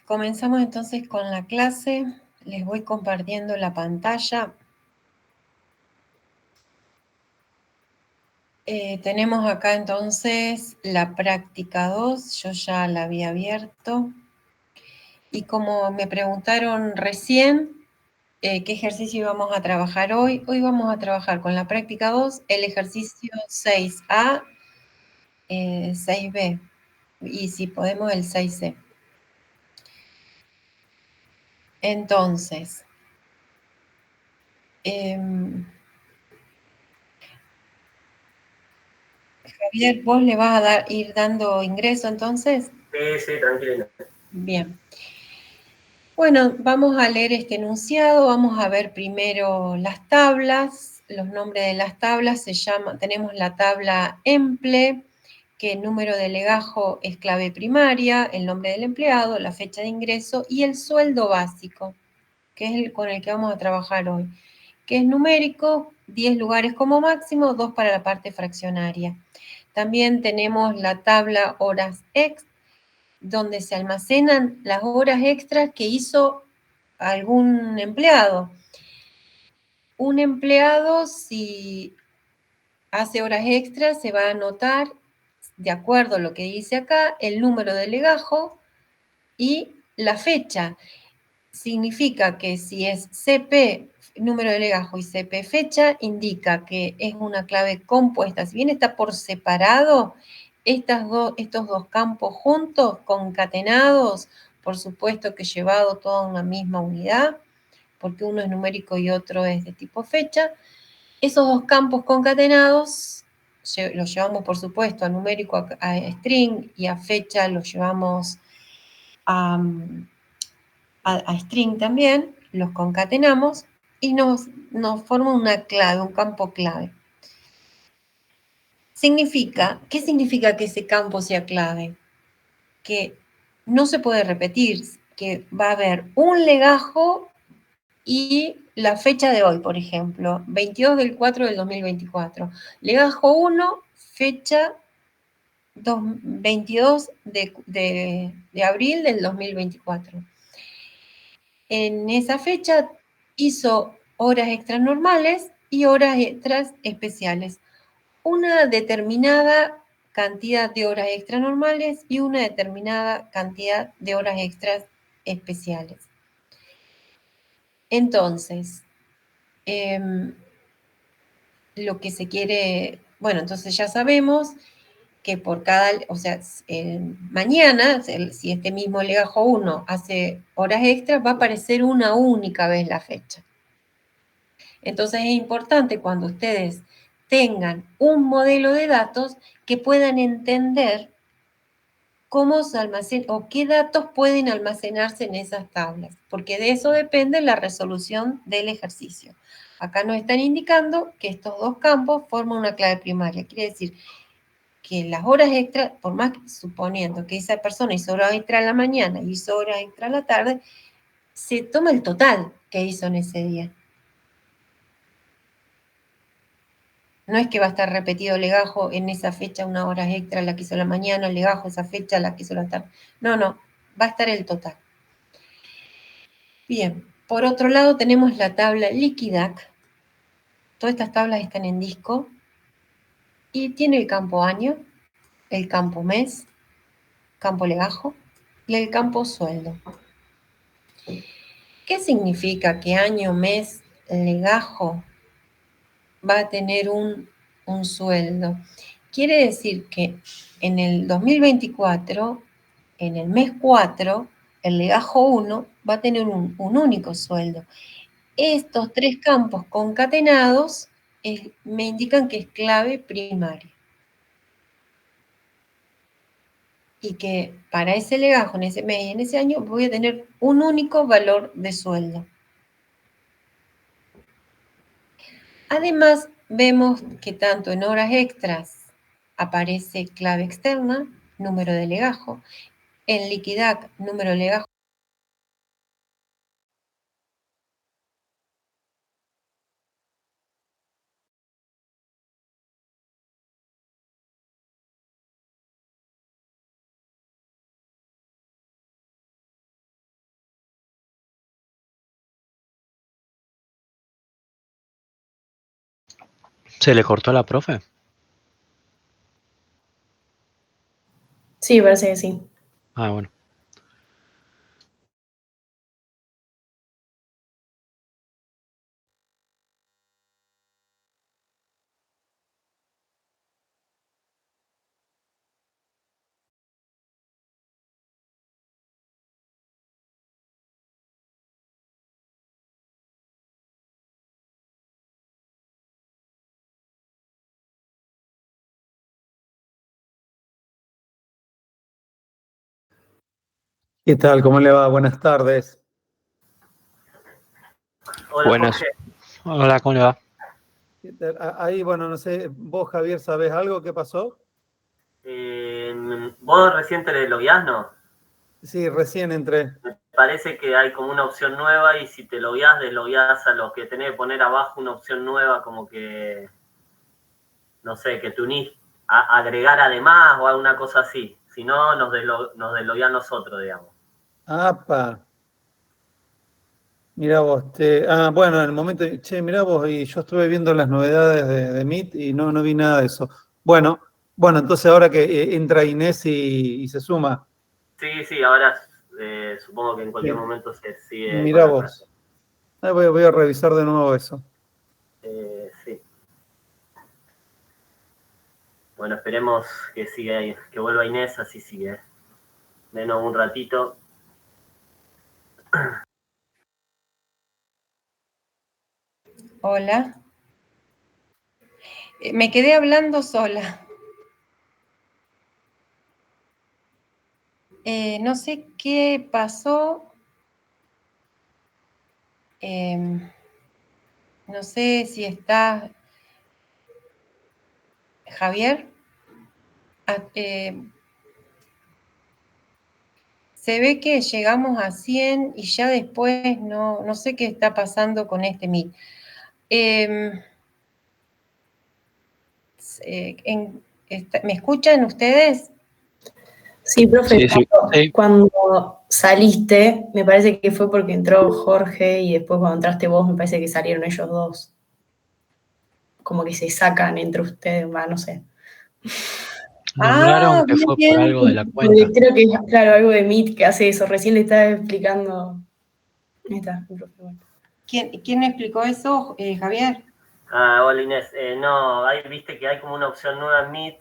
Comenzamos entonces con la clase. Les voy compartiendo la pantalla. Tenemos acá entonces la práctica 2. Yo ya la había abierto. Y como me preguntaron recién qué ejercicio íbamos a trabajar hoy, hoy vamos a trabajar con la práctica 2 el ejercicio 6A, 6B y si podemos el 6C. Entonces, Javier, ¿vos le vas a ir dando ingreso entonces? Sí, tranquilo. Bien. Bueno, vamos a leer este enunciado, vamos a ver primero las tablas, los nombres de las tablas tenemos la tabla EMPLE, que el número de legajo es clave primaria, el nombre del empleado, la fecha de ingreso y el sueldo básico, que es el con el que vamos a trabajar hoy, que es numérico, 10 lugares como máximo, 2 para la parte fraccionaria. También tenemos la tabla horas ex, donde se almacenan las horas extras que hizo algún empleado. Un empleado, si hace horas extras, se va a anotar, de acuerdo a lo que dice acá, el número de legajo y la fecha. Significa que si es CP, número de legajo, y CP fecha, indica que es una clave compuesta. Si bien está por separado, estos dos campos juntos, concatenados, por supuesto que llevado toda una misma unidad, porque uno es numérico y otro es de tipo fecha, esos dos campos concatenados los llevamos, por supuesto, a numérico, a string, y a fecha los llevamos a string también, los concatenamos y nos forma una clave, un campo clave. ¿Qué significa que ese campo sea clave? Que no se puede repetir, que va a haber un legajo y la fecha de hoy, por ejemplo, 22 del 4 del 2024. Legajo 1, fecha 22 de abril del 2024. En esa fecha hizo horas extras normales y horas extras especiales. Una determinada cantidad de horas extras normales y una determinada cantidad de horas extras especiales. Entonces, lo que se quiere, bueno, entonces ya sabemos que por cada, o sea, mañana, si este mismo legajo 1 hace horas extras, va a aparecer una única vez la fecha. Entonces es importante cuando ustedes tengan un modelo de datos que puedan entender cómo se almacena o qué datos pueden almacenarse en esas tablas, porque de eso depende la resolución del ejercicio. Acá nos están indicando que estos dos campos forman una clave primaria, quiere decir que las horas extras, por más que suponiendo que esa persona hizo horas extra en la mañana y hizo horas extra en la tarde, se toma el total que hizo en ese día. No es que va a estar repetido legajo en esa fecha, una hora extra la que hizo la mañana, legajo esa fecha la que hizo la tarde. No, va a estar el total. Bien, por otro lado tenemos la tabla Liquidac. Todas estas tablas están en disco y tiene el campo año, el campo mes, campo legajo y el campo sueldo. ¿Qué significa que año, mes, legajo va a tener un sueldo? Quiere decir que en el 2024, en el mes 4, el legajo 1 va a tener un único sueldo. Estos tres campos concatenados me indican que es clave primaria. Y que para ese legajo, en ese mes y en ese año, voy a tener un único valor de sueldo. Además, vemos que tanto en horas extras aparece clave externa, número de legajo, en Liquidac, número de legajo ¿Se le cortó a la profe? Sí, parece que sí. Ah, bueno. ¿Qué tal? ¿Cómo le va? Buenas tardes. Hola, Buenas. Jorge. Hola, ¿cómo le va? ¿Qué tal? Ahí, bueno, no sé, vos, Javier, ¿sabés algo? ¿Qué pasó? ¿Vos recién te logueás, no? Sí, recién entré. Me parece que hay como una opción nueva y si te logueás, deslogueás a lo que tenés que poner abajo una opción nueva, como que, no sé, que te unís a agregar además o alguna cosa así. Si no, nos deslogueás nosotros, digamos. ¡Apa! Mirá vos, bueno, en el momento, mirá vos, y yo estuve viendo las novedades de Meet y no vi nada de eso. Bueno, entonces ahora que entra Inés y se suma. Sí, ahora supongo que en cualquier Sí. momento se sigue con Mirá la clase. vos. Voy a revisar de nuevo eso. Sí. Bueno, esperemos que siga ahí, que vuelva Inés, así sigue. Menos un ratito. Hola. Me quedé hablando sola. No sé qué pasó. No sé si está Javier. Se ve que llegamos a 100 y ya después no sé qué está pasando con este Meet. ¿Me escuchan ustedes? Sí, profe, Sí. cuando saliste, me parece que fue porque entró Jorge y después cuando entraste vos, me parece que salieron ellos dos. Como que se sacan entre ustedes, no sé. Nombraron que fue por algo de la cuenta. Porque creo que es, claro, algo de Meet que hace eso. Recién le estaba explicando. Ahí está, el profe. Bueno. ¿Quién explicó eso, Javier? Hola Inés. No, ahí viste que hay como una opción nueva en Meet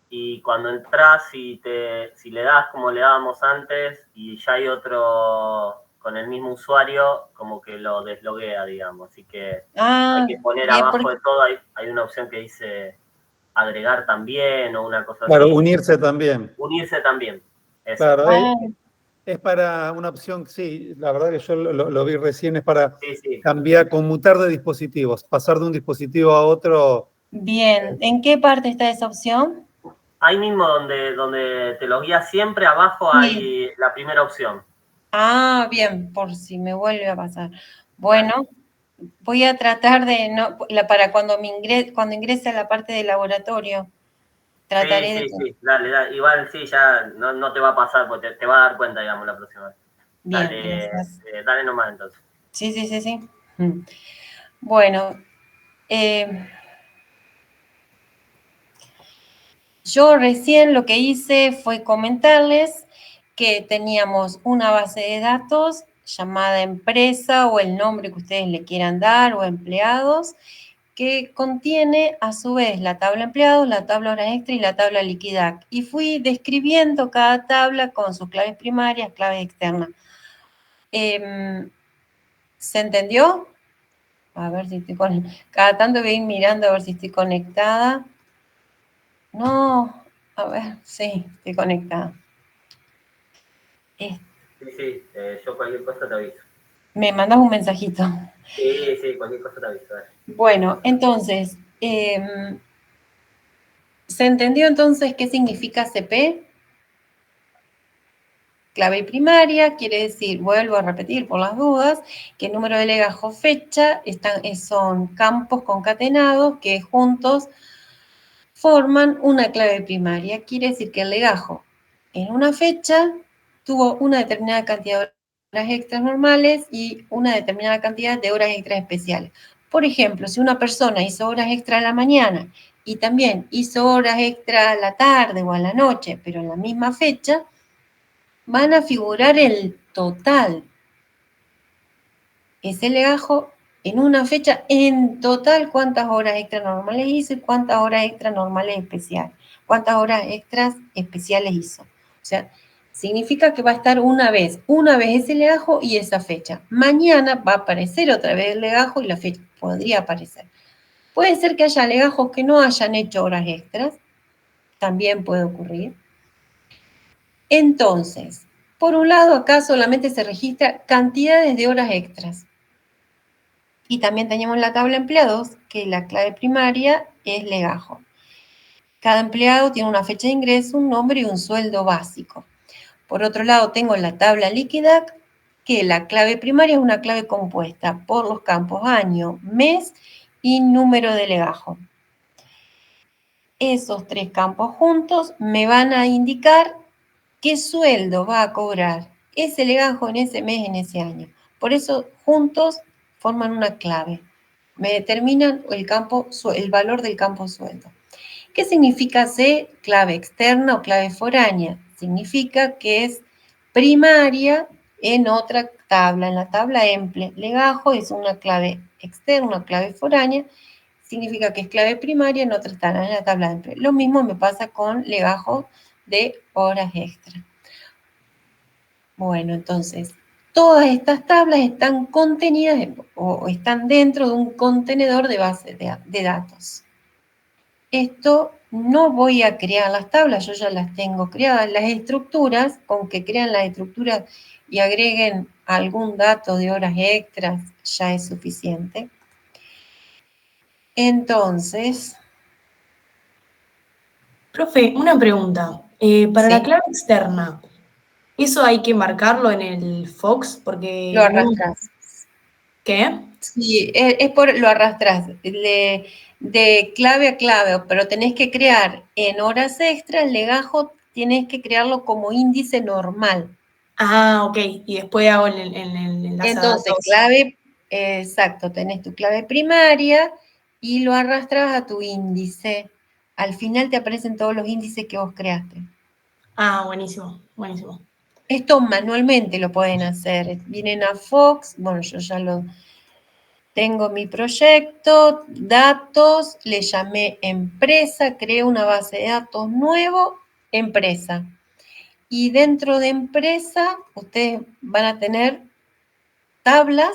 y cuando entras si le das como le dábamos antes y ya hay otro con el mismo usuario, como que lo desloguea, digamos. Así que hay que poner bien, abajo de todo, hay una opción que dice agregar también o una cosa Claro, así. unirse también. Unirse también. Eso. Claro, es para una opción, sí, la verdad que yo lo vi recién, es para cambiar, conmutar de dispositivos, pasar de un dispositivo a otro. Bien, ¿en qué parte está esa opción? Ahí mismo donde te lo guías siempre, abajo hay la primera opción. Ah, bien, por si me vuelve a pasar. Bueno, voy a tratar de, para cuando ingrese a la parte de laboratorio, trataré de... Sí, dale. Igual sí, ya no te va a pasar, porque te va a dar cuenta, digamos, la próxima vez. Bien, Dale, gracias. dale nomás entonces. Sí. Bueno, yo recién lo que hice fue comentarles que teníamos una base de datos llamada empresa o el nombre que ustedes le quieran dar o empleados, que contiene a su vez la tabla empleados, la tabla horas extra y la tabla liquidar. Y fui describiendo cada tabla con sus claves primarias, claves externas. ¿Se entendió? A ver si estoy cada tanto voy a ir mirando a ver si estoy conectada. No, a ver, sí, estoy conectada. Sí, yo cualquier cosa te aviso. Me mandas un mensajito. Sí, cualquier cosa te aviso. Bueno, entonces, ¿se entendió entonces qué significa CP? Clave primaria quiere decir, vuelvo a repetir por las dudas, que el número de legajo fecha son campos concatenados que juntos forman una clave primaria. Quiere decir que el legajo en una fecha tuvo una determinada cantidad de horas extras normales y una determinada cantidad de horas extras especiales. Por ejemplo, si una persona hizo horas extra a la mañana y también hizo horas extra a la tarde o a la noche, pero en la misma fecha, van a figurar el total. Ese legajo en una fecha, en total, cuántas horas extra normales hizo y cuántas horas extra normales especiales. Cuántas horas extras especiales hizo. O sea, significa que va a estar una vez ese legajo y esa fecha. Mañana va a aparecer otra vez el legajo y la fecha podría aparecer. Puede ser que haya legajos que no hayan hecho horas extras. También puede ocurrir. Entonces, por un lado, acá solamente se registra cantidades de horas extras. Y también tenemos la tabla empleados, que la clave primaria es legajo. Cada empleado tiene una fecha de ingreso, un nombre y un sueldo básico. Por otro lado, tengo la tabla líquida, que la clave primaria es una clave compuesta por los campos año, mes y número de legajo. Esos tres campos juntos me van a indicar qué sueldo va a cobrar ese legajo en ese mes, en ese año. Por eso, juntos forman una clave. Me determinan el valor del campo sueldo. ¿Qué significa C? Clave externa o clave foránea. Significa que es primaria en otra tabla, en la tabla EMPLE. Legajo es una clave externa, una clave foránea. Significa que es clave primaria en otra tabla, en la tabla EMPLE. Lo mismo me pasa con legajo de horas extra. Bueno, entonces, todas estas tablas están contenidas o están dentro de un contenedor de base de datos. Esto no voy a crear las tablas, yo ya las tengo creadas. Las estructuras, con que crean las estructuras y agreguen algún dato de horas extras, ya es suficiente. Entonces... Profe, una pregunta. Para Sí. la clave externa, ¿eso hay que marcarlo en el Fox? Porque Lo arrastras. ¿Qué? Sí, lo arrastras de clave a clave, pero tenés que crear en horas extras, el legajo tenés que crearlo como índice normal. Ah, ok. Y después hago el enlace a Entonces, datos. clave, exacto, tenés tu clave primaria y lo arrastras a tu índice. Al final te aparecen todos los índices que vos creaste. Ah, buenísimo, buenísimo. Esto manualmente lo pueden hacer. Vienen a Fox, bueno, yo ya lo tengo mi proyecto, datos, le llamé empresa, creé una base de datos nuevo, empresa. Y dentro de empresa, ustedes van a tener tablas,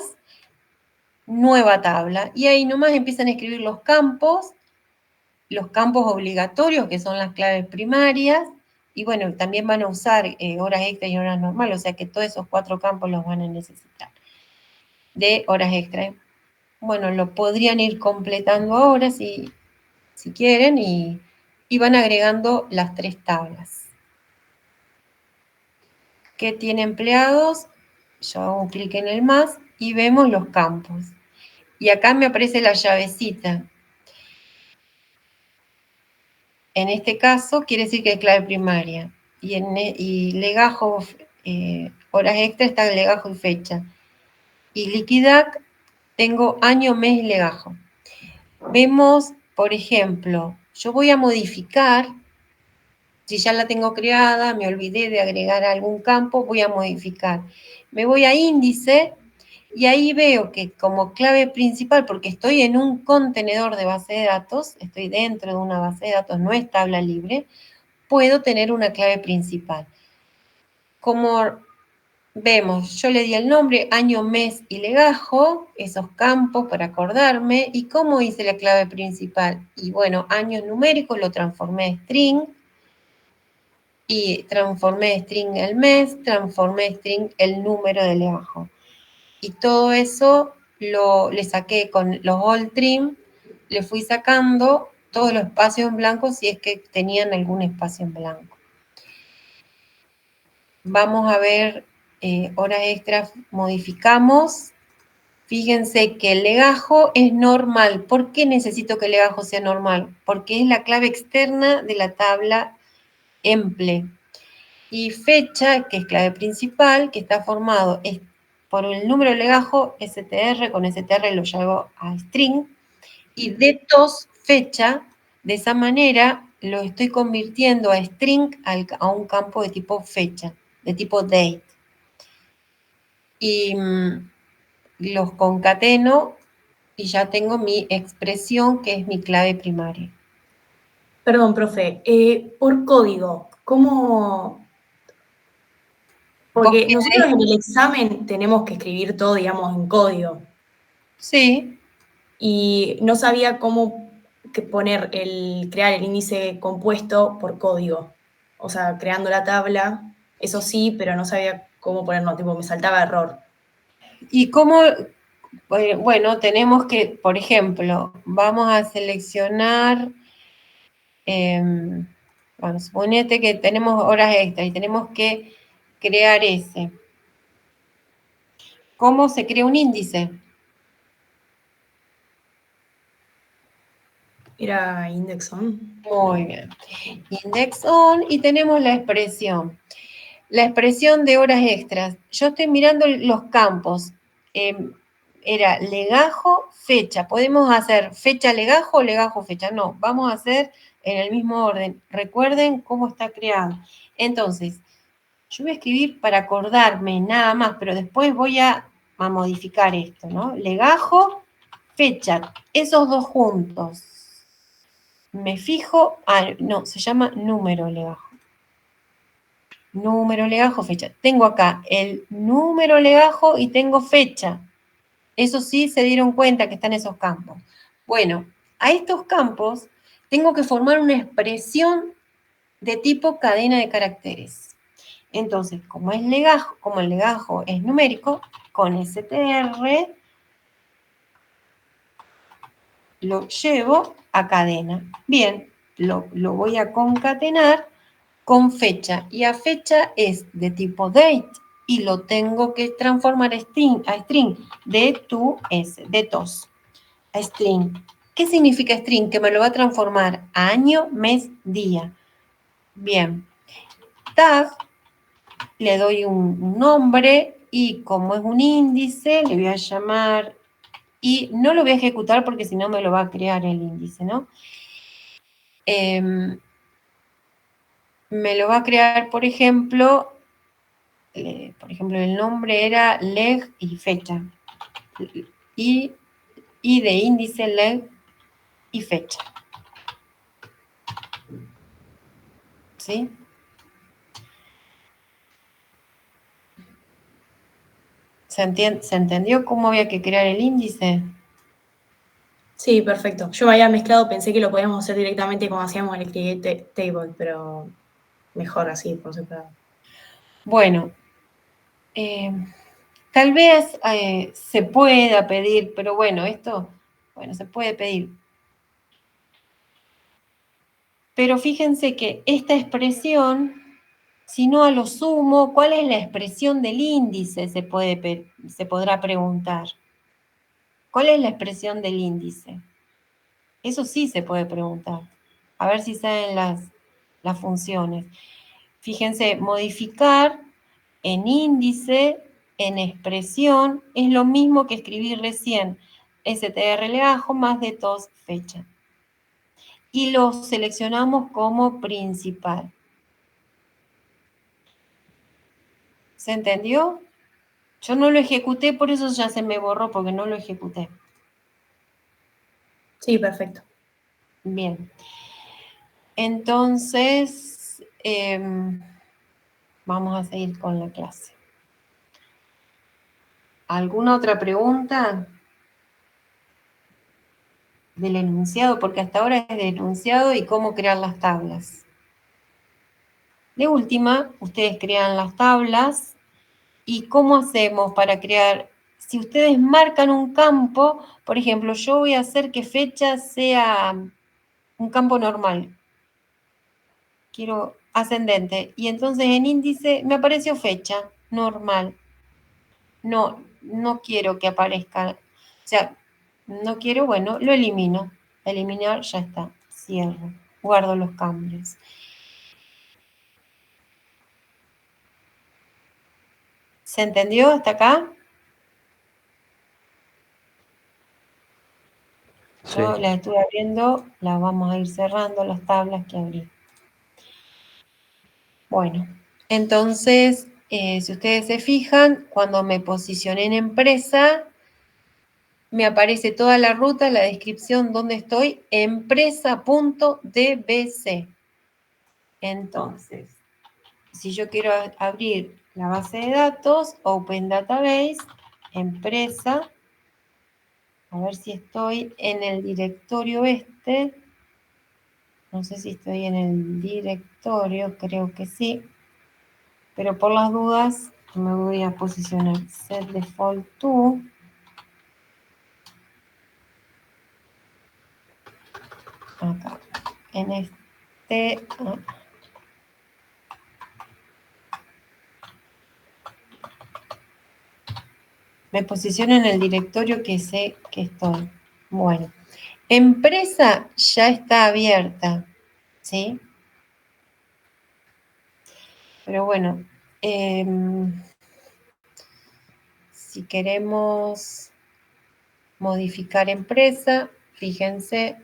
nueva tabla. Y ahí nomás empiezan a escribir los campos obligatorios, que son las claves primarias. Y bueno, también van a usar horas extras y horas normales, o sea que todos esos 4 campos los van a necesitar de horas extras. Bueno, lo podrían ir completando ahora si quieren y van agregando las 3 tablas. ¿Qué tiene empleados? Yo hago un clic en el más y vemos los campos. Y acá me aparece la llavecita. En este caso quiere decir que es clave primaria. Y legajo, horas extra está el legajo y fecha. Y liquidar tengo año, mes y legajo. Vemos, por ejemplo, yo voy a modificar, si ya la tengo creada, me olvidé de agregar algún campo, voy a modificar. Me voy a índice y ahí veo que como clave principal, porque estoy en un contenedor de base de datos, estoy dentro de una base de datos, no es tabla libre, puedo tener una clave principal. Como vemos, yo le di el nombre, año, mes y legajo, esos campos para acordarme. ¿Y cómo hice la clave principal? Y bueno, años numéricos lo transformé en string, y transformé string el mes, transformé string el número de legajo. Y todo eso le saqué con los all trim, le fui sacando todos los espacios en blanco si es que tenían algún espacio en blanco. Vamos a ver horas extras, modificamos. Fíjense que el legajo es normal. ¿Por qué necesito que el legajo sea normal? Porque es la clave externa de la tabla EMPLE. Y fecha, que es clave principal, que está formado por el número de legajo, str, con str lo llevo a string, y datos, fecha, de esa manera lo estoy convirtiendo a string a un campo de tipo fecha, de tipo date. Y los concateno y ya tengo mi expresión, que es mi clave primaria. Perdón, profe, por código, ¿cómo? Porque nosotros en el examen tenemos que escribir todo, digamos, en código. Sí. Y no sabía cómo crear el índice compuesto por código. O sea, creando la tabla, eso sí, pero no sabía cómo ponerlo, tipo, me saltaba error. ¿Y cómo? Bueno, tenemos que, por ejemplo, vamos a seleccionar, bueno, suponete que tenemos horas extra y tenemos que crear ese. ¿Cómo se crea un índice? Era index on. Muy bien. Index on, y tenemos la expresión. La expresión de horas extras. Yo estoy mirando los campos. Era legajo, fecha. ¿Podemos hacer fecha legajo o legajo fecha? No, vamos a hacer en el mismo orden. Recuerden cómo está creado. Entonces, yo voy a escribir para acordarme nada más, pero después voy a modificar esto, ¿no? Legajo, fecha. Esos dos juntos. Me fijo, no, se llama número legajo. Número legajo, fecha. Tengo acá el número legajo y tengo fecha. Eso sí se dieron cuenta que están esos campos. Bueno, a estos campos tengo que formar una expresión de tipo cadena de caracteres. Entonces, como el legajo es numérico, con str lo llevo a cadena. Bien, lo voy a concatenar con fecha, y a fecha es de tipo date, y lo tengo que transformar a string, de tos, a string. ¿Qué significa string? Que me lo va a transformar a año, mes, día. Bien, tag, le doy un nombre, y como es un índice, le voy a llamar, y no lo voy a ejecutar porque si no me lo va a crear el índice, ¿no? Me lo va a crear, por ejemplo, el nombre era leg y fecha. Y de índice leg y fecha. ¿Sí? ¿Se entendió cómo había que crear el índice? Sí, perfecto. Yo me había mezclado, pensé que lo podíamos hacer directamente como hacíamos en el create table, pero mejor así, por separado. Bueno, tal vez se pueda pedir, pero bueno, se puede pedir. Pero fíjense que esta expresión, si no a lo sumo, ¿cuál es la expresión del índice? Se podrá preguntar. ¿Cuál es la expresión del índice? Eso sí se puede preguntar. A ver si saben las funciones. Fíjense, modificar en índice, en expresión, es lo mismo que escribir recién str legajo más de tos fecha. Y lo seleccionamos como principal. ¿Se entendió? Yo no lo ejecuté, por eso ya se me borró, porque no lo ejecuté. Sí, perfecto. Bien. Entonces, vamos a seguir con la clase. ¿Alguna otra pregunta del enunciado? Porque hasta ahora es del enunciado y cómo crear las tablas. De última, ustedes crean las tablas. ¿Y cómo hacemos para crear? Si ustedes marcan un campo, por ejemplo, yo voy a hacer que fecha sea un campo normal. Quiero ascendente. Y entonces en índice me apareció fecha normal. No quiero que aparezca. O sea, no quiero, bueno, lo elimino. Eliminar, ya está. Cierro. Guardo los cambios. ¿Se entendió hasta acá? Yo Sí. las estuve abriendo, las vamos a ir cerrando, las tablas que abrí. Bueno, entonces, si ustedes se fijan, cuando me posicioné en empresa, me aparece toda la ruta, la descripción, donde estoy, empresa.dbc. Entonces, si yo quiero abrir la base de datos, Open Database, empresa, a ver si estoy en el directorio este. No sé si estoy en el directorio, creo que sí. Pero por las dudas me voy a posicionar set default to. Acá. En este. Me posiciono en el directorio que sé que estoy. Bueno. Empresa ya está abierta. ¿Sí? Pero bueno. Si queremos modificar empresa, fíjense.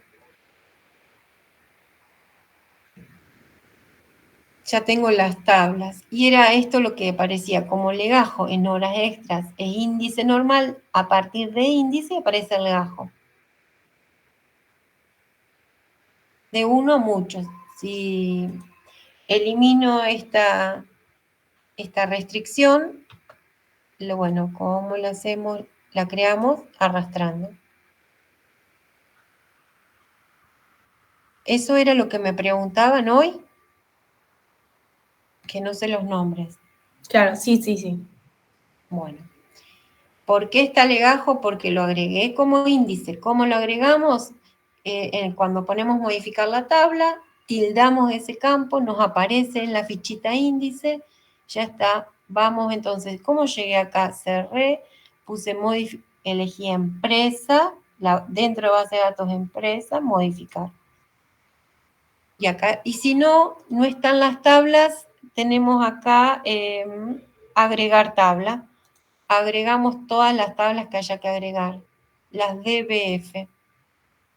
Ya tengo las tablas. Y era esto lo que aparecía como legajo en horas extras e índice normal. A partir de índice aparece el legajo. De 1 a muchos. Si elimino esta restricción, bueno, ¿cómo la hacemos? La creamos arrastrando. Eso era lo que me preguntaban hoy, que no sé los nombres. Claro, sí, sí, sí. Bueno. ¿Por qué está legajo? Porque lo agregué como índice. ¿Cómo lo agregamos? Cuando ponemos modificar la tabla, tildamos ese campo, nos aparece en la fichita índice, ya está. Vamos entonces, ¿cómo llegué acá? Cerré, puse elegí empresa, dentro de base de datos empresa, modificar. Y acá, y si no están las tablas, tenemos acá agregar tabla. Agregamos todas las tablas que haya que agregar, las DBF,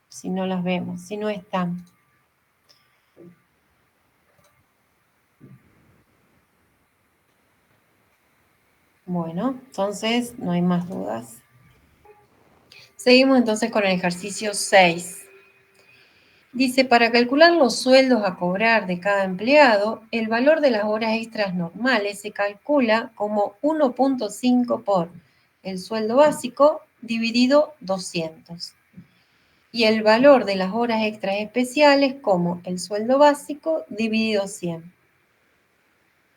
si no las vemos, si no están. Bueno, entonces no hay más dudas. Seguimos entonces con el ejercicio 6. Dice, para calcular los sueldos a cobrar de cada empleado, el valor de las horas extras normales se calcula como 1.5 por el sueldo básico dividido 200. Y el valor de las horas extras especiales como el sueldo básico dividido 100.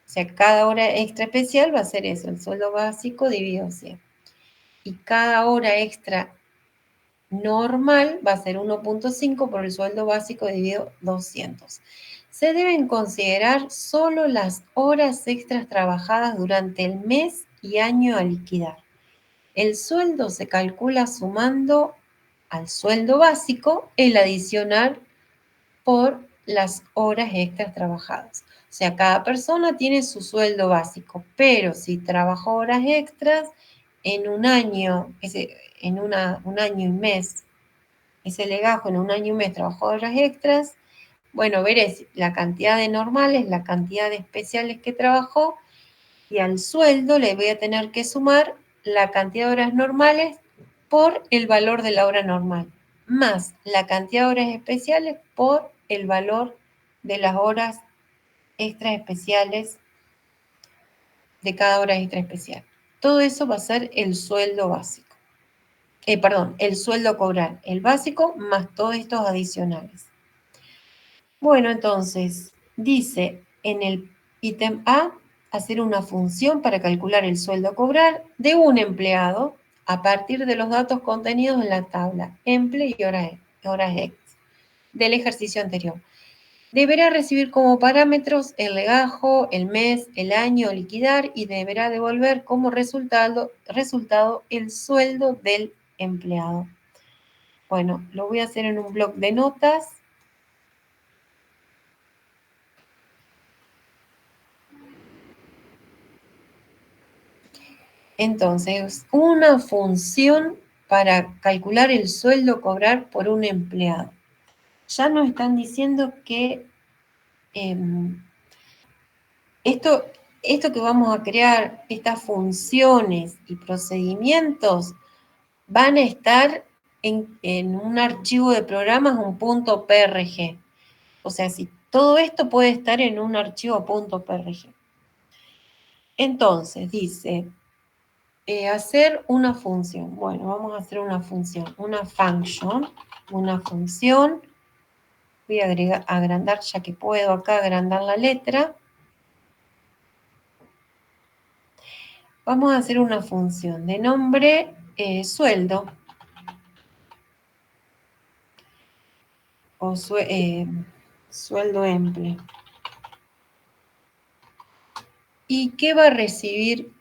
O sea, cada hora extra especial va a ser eso, el sueldo básico dividido 100. Y cada hora extra normal va a ser 1.5 por el sueldo básico dividido 200. Se deben considerar solo las horas extras trabajadas durante el mes y año a liquidar. El sueldo se calcula sumando al sueldo básico el adicional por las horas extras trabajadas. O sea, cada persona tiene su sueldo básico, pero si trabajó horas extras en un año, un año y mes, ese legajo en un año y mes trabajó horas extras, bueno, veré la cantidad de normales, la cantidad de especiales que trabajó, y al sueldo le voy a tener que sumar la cantidad de horas normales por el valor de la hora normal, más la cantidad de horas especiales por el valor de las horas extra especiales de cada hora extra especial. Todo eso va a ser el sueldo básico. El sueldo cobrar, el básico más todos estos adicionales. Bueno, entonces, dice en el ítem A, hacer una función para calcular el sueldo a cobrar de un empleado a partir de los datos contenidos en la tabla emple y horas extras del ejercicio anterior. Deberá recibir como parámetros el legajo, el mes, el año a liquidar y deberá devolver como resultado el sueldo del empleado. Bueno, lo voy a hacer en un bloc de notas. Entonces, una función para calcular el sueldo a cobrar por un empleado. Ya nos están diciendo que esto que vamos a crear, estas funciones y procedimientos, van a estar en un archivo de programas, un .prg. O sea, si todo esto puede estar en un archivo .prg. Entonces, dice, hacer una función. Bueno, vamos a hacer una función, una function, una función. Voy a agrandar, ya que puedo acá agrandar la letra. Vamos a hacer una función de nombre sueldo. O sueldo emple. ¿Y qué va a recibir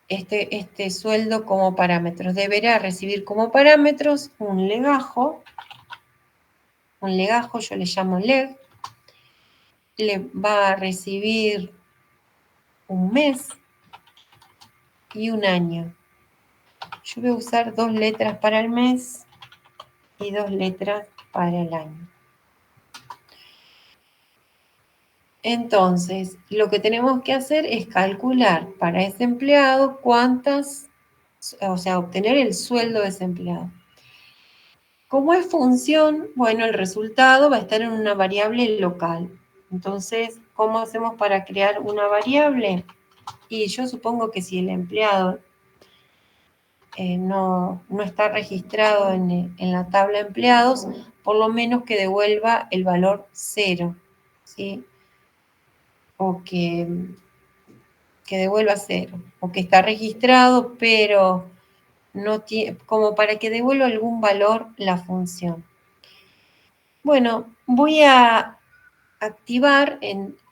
este sueldo como parámetros? Deberá recibir como parámetros un legajo, yo le llamo leg, le va a recibir un mes y un año. Yo voy a usar 2 letras para el mes y 2 letras para el año. Entonces, lo que tenemos que hacer es calcular para ese empleado obtener el sueldo de ese empleado. Como es función, bueno, el resultado va a estar en una variable local. Entonces, ¿cómo hacemos para crear una variable? Y yo supongo que si el empleado no está registrado en la tabla de empleados, por lo menos que devuelva el valor 0, ¿sí? O que devuelva 0, o que está registrado, pero no tiene, como para que devuelva algún valor la función. Bueno, voy a activar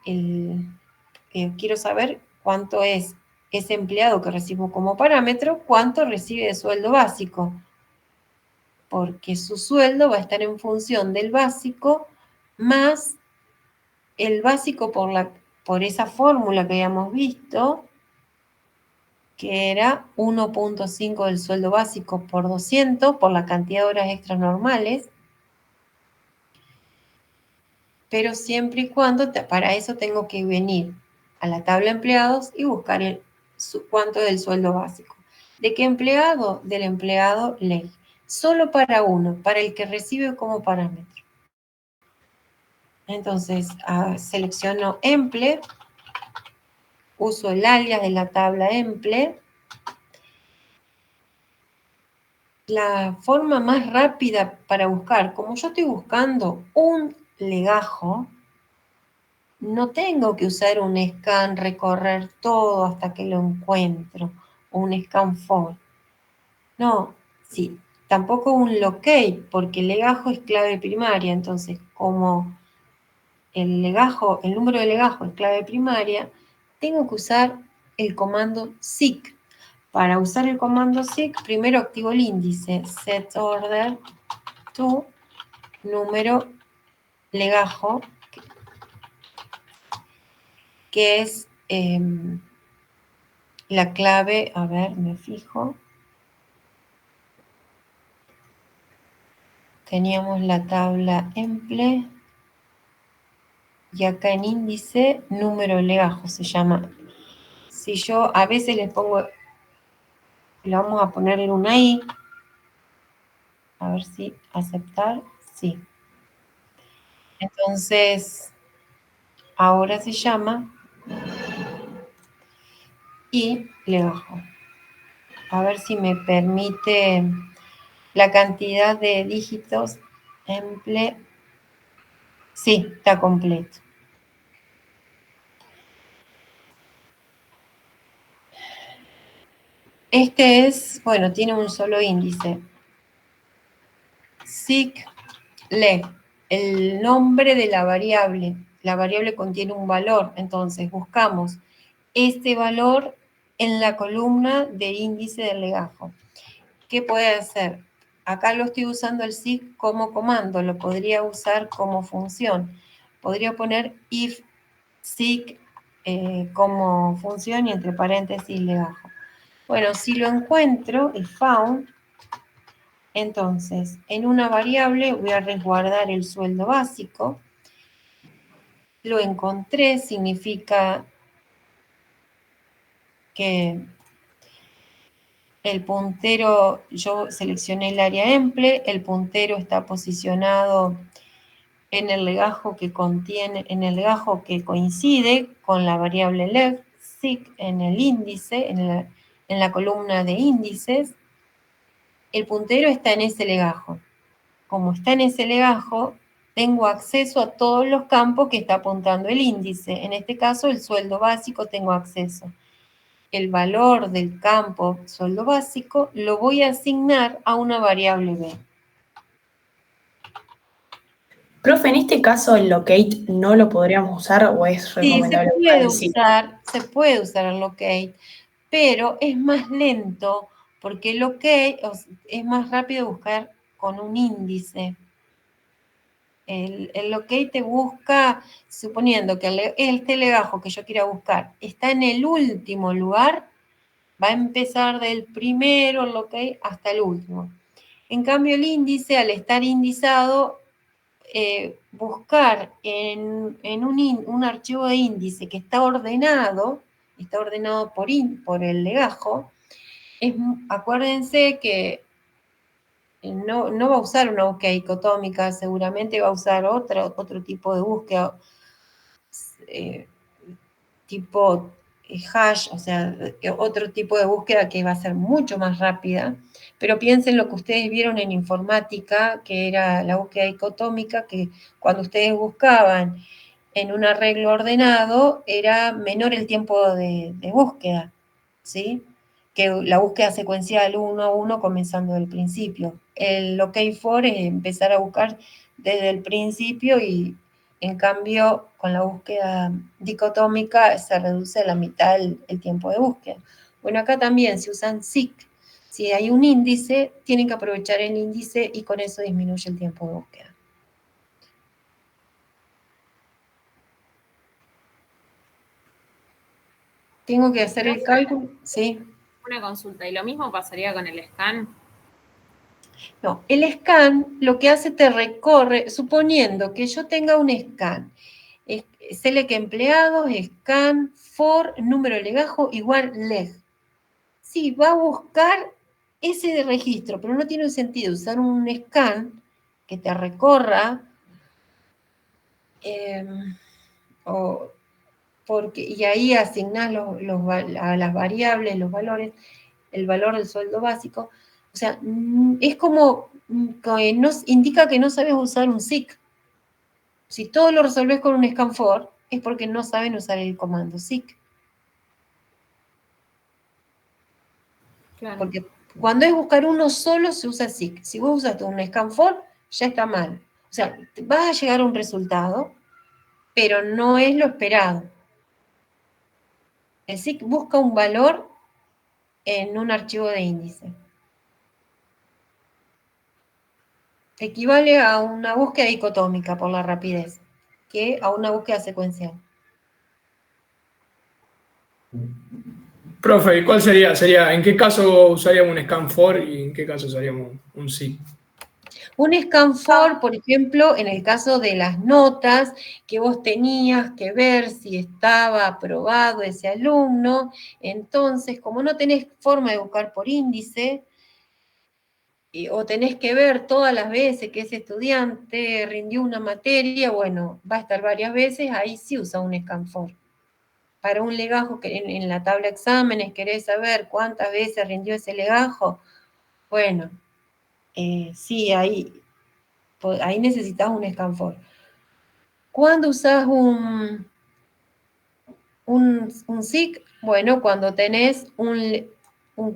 quiero saber cuánto es ese empleado que recibo como parámetro, cuánto recibe de sueldo básico, porque su sueldo va a estar en función del básico más el básico por esa fórmula que habíamos visto, que era 1.5 del sueldo básico por 200, por la cantidad de horas extras normales, pero siempre y cuando, para eso tengo que venir a la tabla de empleados y buscar cuánto es el sueldo básico. ¿De qué empleado? Del empleado ley. Solo para uno, para el que recibe como parámetro. Entonces, selecciono emple, uso el alias de la tabla emple. La forma más rápida para buscar, como yo estoy buscando un legajo, no tengo que usar un scan, recorrer todo hasta que lo encuentro, o un scan for. No, sí, tampoco un locate, porque el legajo es clave primaria, entonces como el número de legajo es clave primaria, tengo que usar el comando seek. Para usar el comando seek, primero activo el índice set order to número legajo, que es la clave, a ver, me fijo. Teníamos la tabla emple y acá en índice número legajo se llama. Si yo a veces les pongo, le vamos a poner en una i, a ver si aceptar, sí. Entonces, ahora se llama i legajo. A ver si me permite la cantidad de dígitos emple. Sí, está completo. Este es, bueno, tiene un solo índice. Seek leg, el nombre de la variable. La variable contiene un valor, entonces buscamos este valor en la columna de índice del legajo. ¿Qué puede hacer? Acá lo estoy usando el seek como comando, lo podría usar como función. Podría poner if seek como función y entre paréntesis legajo. Bueno, si lo encuentro, el found, entonces, en una variable voy a resguardar el sueldo básico. Lo encontré, significa que el puntero, yo seleccioné el área emple, el puntero está posicionado en el legajo que contiene, en el legajo que coincide con la variable left, seek en el índice, en la columna de índices. El puntero está en ese legajo. Como está en ese legajo, tengo acceso a todos los campos que está apuntando el índice. En este caso, el sueldo básico tengo acceso. El valor del campo sueldo básico lo voy a asignar a una variable B. Profe, en este caso el locate no lo podríamos usar o es Sí, recomendable usar el sí. se puede usar el locate, pero es más lento porque el locate es más rápido buscar con un índice. El locate te busca, suponiendo que este legajo que yo quiera buscar está en el último lugar, va a empezar del primero el locate hasta el último. En cambio, el índice, al estar indizado, buscar en un archivo de índice que está ordenado por el legajo, acuérdense que no va a usar una búsqueda dicotómica, seguramente va a usar otro tipo de búsqueda, tipo hash, o sea, otro tipo de búsqueda que va a ser mucho más rápida, pero piensen lo que ustedes vieron en informática, que era la búsqueda dicotómica, que cuando ustedes buscaban en un arreglo ordenado, era menor el tiempo de búsqueda, ¿sí? Que la búsqueda secuencial 1 a 1 comenzando del principio. El locate for es empezar a buscar desde el principio y en cambio con la búsqueda dicotómica se reduce a la mitad el tiempo de búsqueda. Bueno, acá también se usan seek. Si hay un índice, tienen que aprovechar el índice y con eso disminuye el tiempo de búsqueda. Tengo que hacer el cálculo, sí. Una consulta, ¿y lo mismo pasaría con el scan? No, el scan lo que hace te recorre, suponiendo que yo tenga un scan, select empleados, scan, for, número de legajo, igual leg. Sí, va a buscar ese registro, pero no tiene sentido usar un scan que te recorra, y ahí asignás a las variables, los valores, el valor del sueldo básico. O sea, es como que nos indica que no sabes usar un seek. Si todo lo resolvés con un scan for, es porque no saben usar el comando seek. Claro. Porque cuando es buscar uno solo, se usa seek. Si vos usaste un scan for, ya está mal. O sea, vas a llegar a un resultado, pero no es lo esperado. El seek busca un valor en un archivo de índice. Equivale a una búsqueda dicotómica por la rapidez, que a una búsqueda secuencial. Profe, ¿y cuál sería? ¿En qué caso usaríamos un scan for y en qué caso usaríamos un sí? Un scan for, por ejemplo, en el caso de las notas, que vos tenías que ver si estaba aprobado ese alumno, entonces, como no tenés forma de buscar por índice, o tenés que ver todas las veces que ese estudiante rindió una materia, bueno, va a estar varias veces, ahí sí usa un scan for. Para un legajo que en la tabla de exámenes querés saber cuántas veces rindió ese legajo, bueno, sí, ahí necesitas un scan for. ¿Cuándo usás un seek? Bueno, cuando tenés un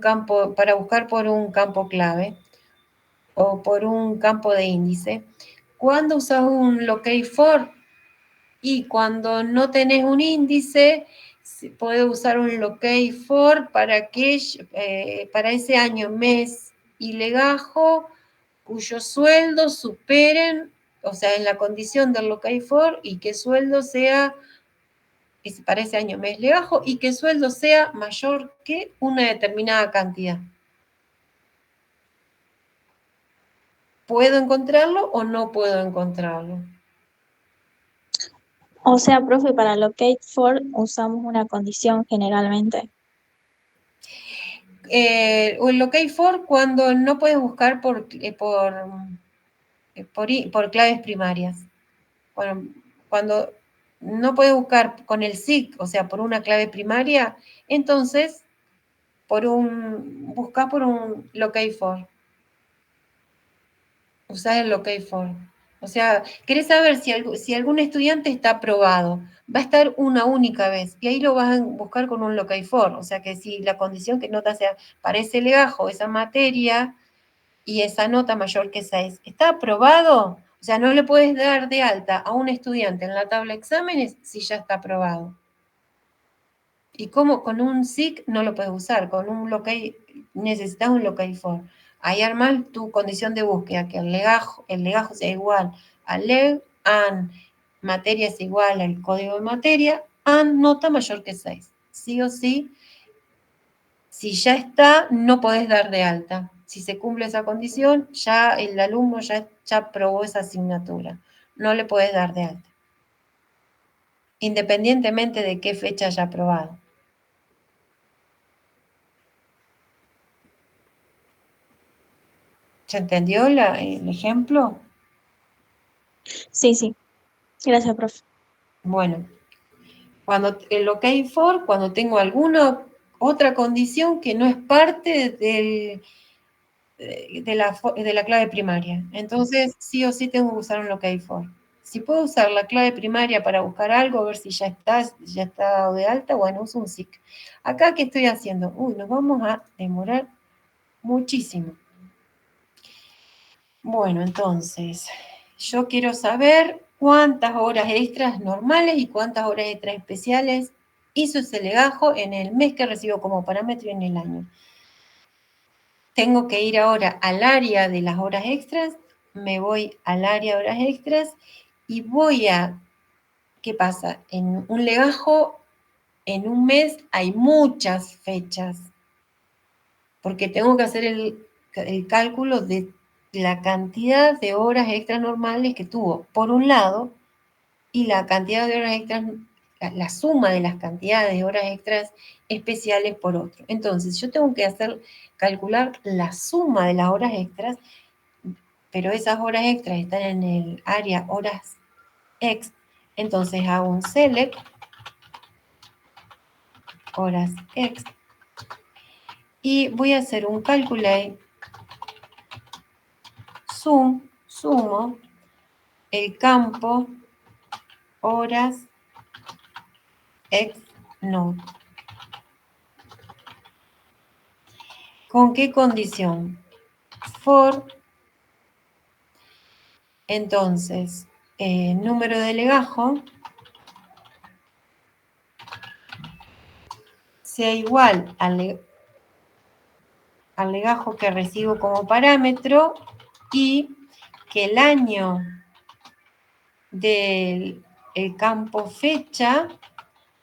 campo, para buscar por un campo clave o por un campo de índice. ¿Cuándo usás un locate for? Y cuando no tenés un índice, puedes usar un locate for para ese año, mes y legajo cuyos sueldos superen, o sea, en la condición del locate for, y que sueldo sea para ese año, mes legajo, y que el sueldo sea mayor que una determinada cantidad. ¿Puedo encontrarlo o no puedo encontrarlo? O sea, profe, para locate for usamos una condición generalmente. O el locate for cuando no puedes buscar por claves primarias. Cuando no puedes buscar con el SIC, o sea, por una clave primaria, entonces buscas por un locate for. Usás el locate for. O sea, querés saber si algún estudiante está aprobado. Va a estar una única vez y ahí lo vas a buscar con un locate for. O sea, que si la condición que nota sea para ese legajo, esa materia y esa nota mayor que 6, ¿está aprobado? O sea, no le puedes dar de alta a un estudiante en la tabla de exámenes si ya está aprobado. Y como con un SIC no lo puedes usar, con un locate necesitas un locate for. Ahí armas tu condición de búsqueda, que el legajo sea igual al leg, and materia es igual al código de materia, and nota mayor que 6. Sí o sí, si ya está, no podés dar de alta. Si se cumple esa condición, ya el alumno ya aprobó esa asignatura. No le podés dar de alta. Independientemente de qué fecha haya aprobado. ¿Se entendió el ejemplo? Sí, sí. Gracias, profe. Bueno, cuando el locate for, cuando tengo alguna otra condición que no es parte de la clave primaria. Entonces, sí o sí tengo que usar un locate for. Si puedo usar la clave primaria para buscar algo, a ver si ya está de alta, bueno, uso un SIC. Acá, ¿qué estoy haciendo? Nos vamos a demorar muchísimo. Bueno, entonces, yo quiero saber cuántas horas extras normales y cuántas horas extras especiales hizo ese legajo en el mes que recibo como parámetro y en el año. Tengo que ir ahora al área de las horas extras, me voy al área de horas extras y voy a, ¿qué pasa? En un legajo, en un mes hay muchas fechas, porque tengo que hacer el cálculo de la cantidad de horas extras normales que tuvo, por un lado, y la cantidad de horas extras, la suma de las cantidades de horas extras especiales por otro. Entonces, yo tengo que calcular la suma de las horas extras, pero esas horas extras están en el área horas ex. Entonces, hago un select, horas ex, y voy a hacer un calculate, sumo el campo horas ex node. ¿Con qué condición? For, entonces, número de legajo sea igual al legajo que recibo como parámetro y que el año del campo fecha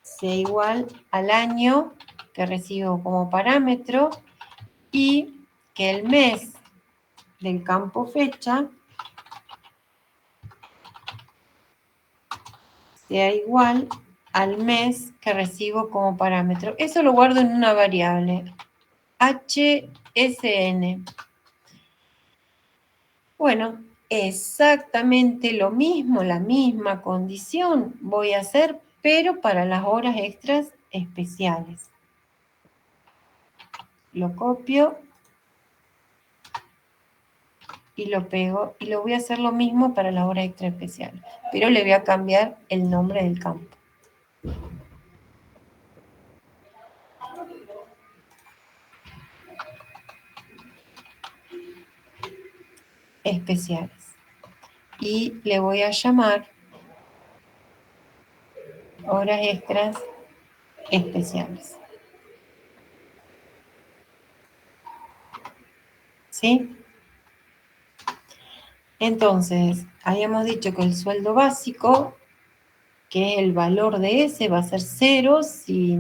sea igual al año que recibo como parámetro y que el mes del campo fecha sea igual al mes que recibo como parámetro. Eso lo guardo en una variable, HSN. Bueno, exactamente lo mismo, la misma condición voy a hacer, pero para las horas extras especiales. Lo copio y lo pego y lo voy a hacer lo mismo para las horas extra especiales, pero le voy a cambiar el nombre del campo. Especiales. Y le voy a llamar horas extras especiales. ¿Sí? Entonces, habíamos dicho que el sueldo básico que es el valor de ese, va a ser 0 si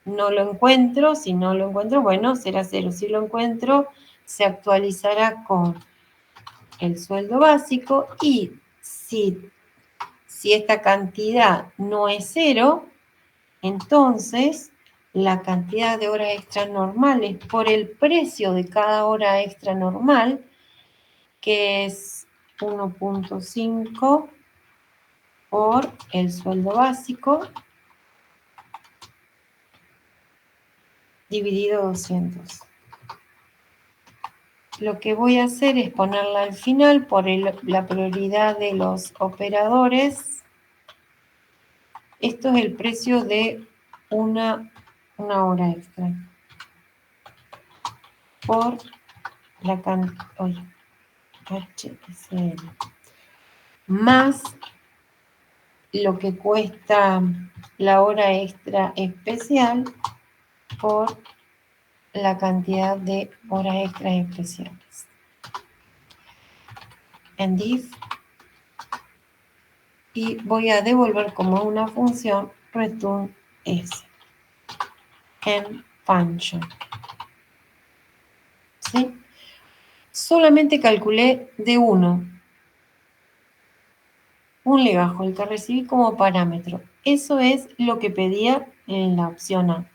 no lo encuentro. Si no lo encuentro, bueno, será 0. Si lo encuentro, se actualizará con el sueldo básico, y si esta cantidad no es 0, entonces la cantidad de horas extras normales por el precio de cada hora extra normal, que es 1.5 por el sueldo básico dividido 200. Lo que voy a hacer es ponerla al final por la prioridad de los operadores. Esto es el precio de una hora extra por la cantidad, HCL, más lo que cuesta la hora extra especial por la cantidad de horas extras especiales. En div, y voy a devolver como una función return s en function. ¿Sí? Solamente calculé de uno, un legajo, el que recibí como parámetro. Eso es lo que pedía en la opción A.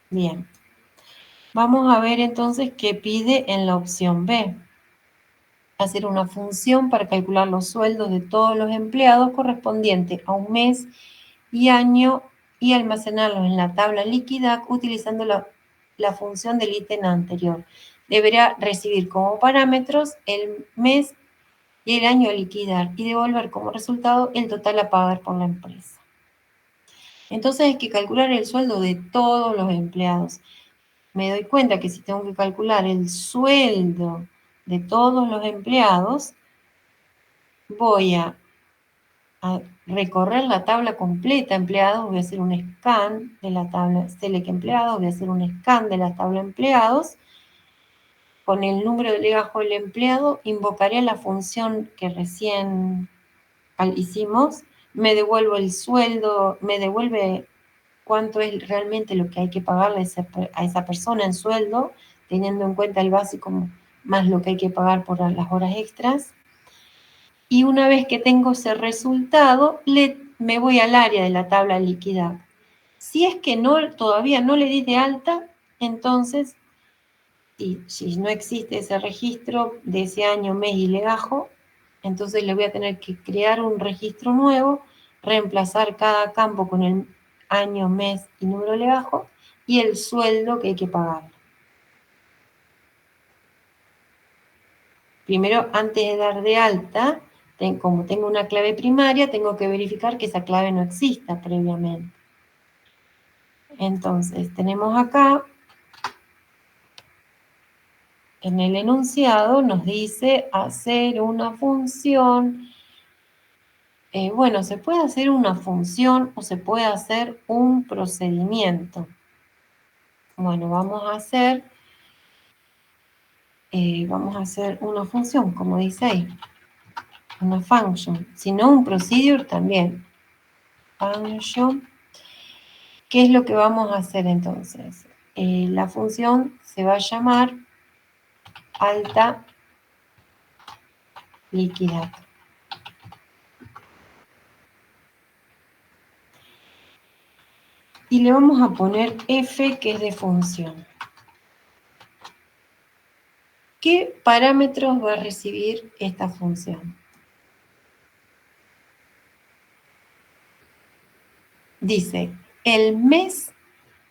Bien. Vamos a ver entonces qué pide en la opción B. Hacer una función para calcular los sueldos de todos los empleados correspondiente a un mes y año y almacenarlos en la tabla líquida utilizando la función del ítem anterior. Deberá recibir como parámetros el mes y el año a liquidar y devolver como resultado el total a pagar por la empresa. Entonces hay que calcular el sueldo de todos los empleados. Me doy cuenta que si tengo que calcular el sueldo de todos los empleados, voy a recorrer la tabla completa empleados, voy a hacer un scan de la tabla select empleados, voy a hacer un scan de la tabla empleados, con el número de legajo del empleado, invocaré la función que recién hicimos, me devuelvo el sueldo, me devuelve cuánto es realmente lo que hay que pagarle a esa persona en sueldo, teniendo en cuenta el básico más lo que hay que pagar por las horas extras. Y una vez que tengo ese resultado, me voy al área de la tabla líquida. Si es que todavía no le di de alta, entonces, si no existe ese registro de ese año, mes y legajo, entonces le voy a tener que crear un registro nuevo, reemplazar cada campo con el año, mes y número de legajo y el sueldo que hay que pagar. Primero, antes de dar de alta, como tengo una clave primaria, tengo que verificar que esa clave no exista previamente. Entonces, tenemos acá, en el enunciado, nos dice hacer una función. Bueno, se puede hacer una función o se puede hacer un procedimiento. Bueno, vamos a hacer una función, como dice ahí. Una function, sino un procedure también. Function. ¿Qué es lo que vamos a hacer entonces? La función se va a llamar alta liquidar. Y le vamos a poner f, que es de función. ¿Qué parámetros va a recibir esta función? Dice, el mes,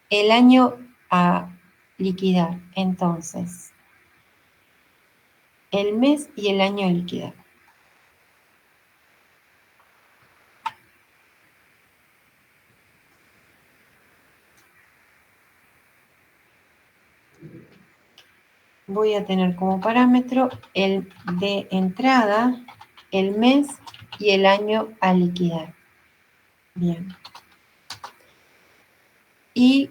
el año a liquidar. Entonces, el mes y el año a liquidar. Voy a tener como parámetro el de entrada, el mes y el año a liquidar. Bien. ¿Y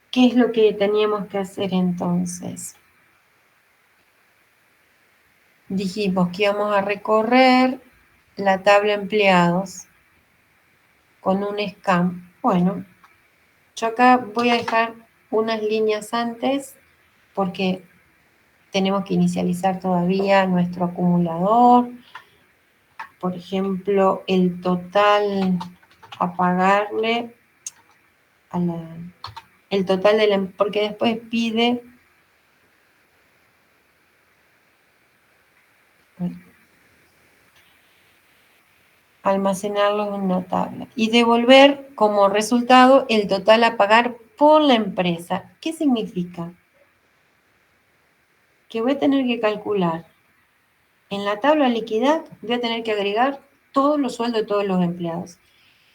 qué es lo que teníamos que hacer entonces? Dijimos que íbamos a recorrer la tabla empleados con un scan. Bueno, yo acá voy a dejar unas líneas antes porque tenemos que inicializar todavía nuestro acumulador. Por ejemplo, el total a pagarle a el total de la, porque después pide almacenarlos en una tabla y devolver como resultado el total a pagar por la empresa. ¿Qué significa? Que voy a tener que calcular en la tabla liquidar, voy a tener que agregar todos los sueldos de todos los empleados.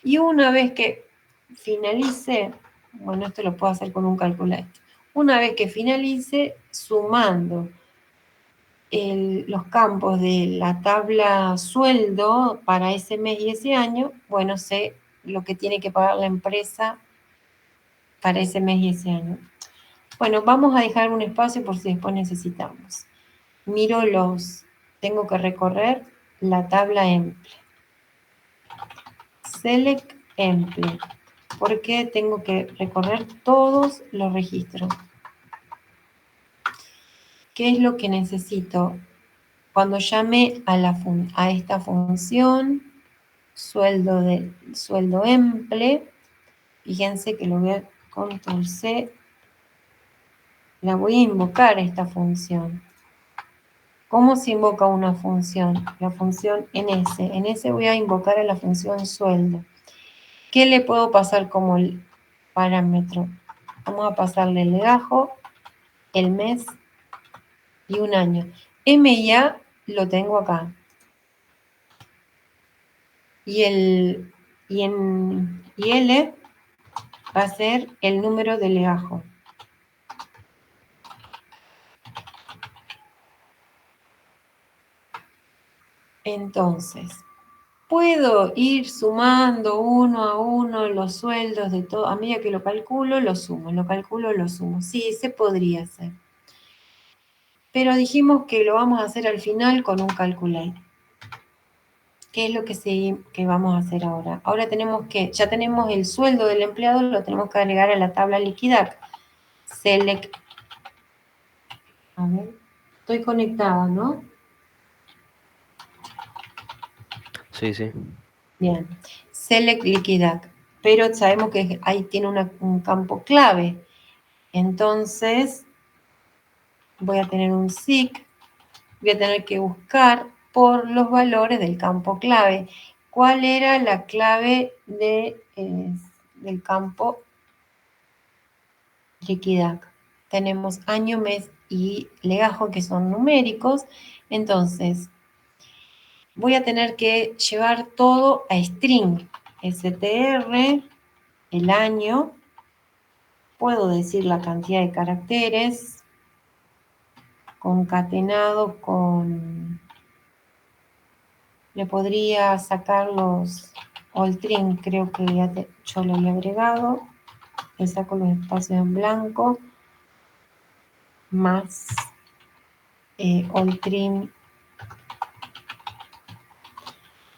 Y una vez que finalice, bueno, esto lo puedo hacer con un calculador. Una vez que finalice, sumando los campos de la tabla sueldo para ese mes y ese año, bueno, sé lo que tiene que pagar la empresa para ese mes y ese año. Bueno, vamos a dejar un espacio por si después necesitamos. Miro tengo que recorrer la tabla Emple. Select Emple. Porque tengo que recorrer todos los registros. ¿Qué es lo que necesito? Cuando llame a esta función, sueldo Emple, fíjense que lo voy a Control C, la voy a invocar a esta función. ¿Cómo se invoca una función? La función en S. En S voy a invocar a la función sueldo. ¿Qué le puedo pasar como el parámetro? Vamos a pasarle el legajo, el mes y un año. M y A lo tengo acá. Y L va a ser el número de legajo. Entonces, puedo ir sumando uno a uno los sueldos de todo. A medida que lo calculo, lo sumo. Lo calculo, lo sumo. Sí, se podría hacer. Pero dijimos que lo vamos a hacer al final con un calculator. ¿Qué es lo que vamos a hacer ahora? Ahora ya tenemos el sueldo del empleado, lo tenemos que agregar a la tabla liquidar. Select. A ver, estoy conectada, ¿no? Sí, sí. Bien. Select liquidar. Pero sabemos que ahí tiene un campo clave. Entonces, voy a tener un SIC. Voy a tener que buscar por los valores del campo clave. ¿Cuál era la clave del campo liquidar? Tenemos año, mes y legajo, que son numéricos. Entonces, voy a tener que llevar todo a string. str, el año. Puedo decir la cantidad de caracteres. Concatenado con... Le podría sacar los Oltrim, creo que yo lo había agregado. Le saco los espacios en blanco. Más Oltrim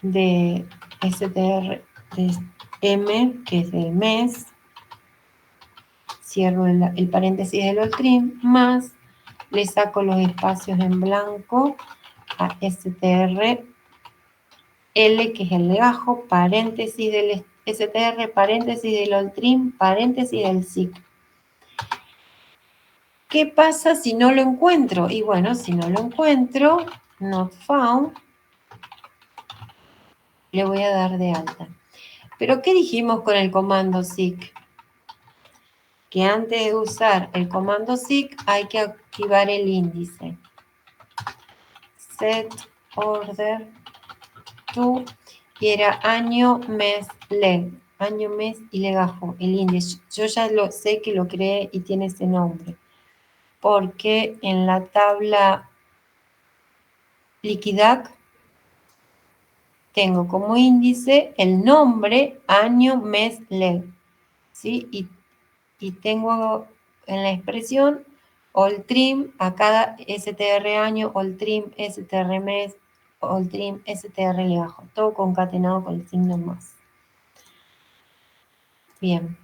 de str de M, que es del mes. Cierro el paréntesis del Oltrim, más le saco los espacios en blanco a str L, que es el legajo, paréntesis del str, paréntesis del Oltrim, paréntesis del SIC. ¿Qué pasa si no lo encuentro? Y bueno, si no lo encuentro, not found, le voy a dar de alta. Pero ¿qué dijimos con el comando SIC? Que antes de usar el comando SIC hay que activar el índice. Set order to, y era año, mes, leg. Año, mes y legajo, el índice. Yo ya sé que lo creé y tiene ese nombre. Porque en la tabla liquidar tengo como índice el nombre, año, mes, leg. ¿Sí? Y tengo en la expresión Oltrim a cada str año, Oltrim, str mes, Oltrim, str legajo. Todo concatenado con el signo más. Bien.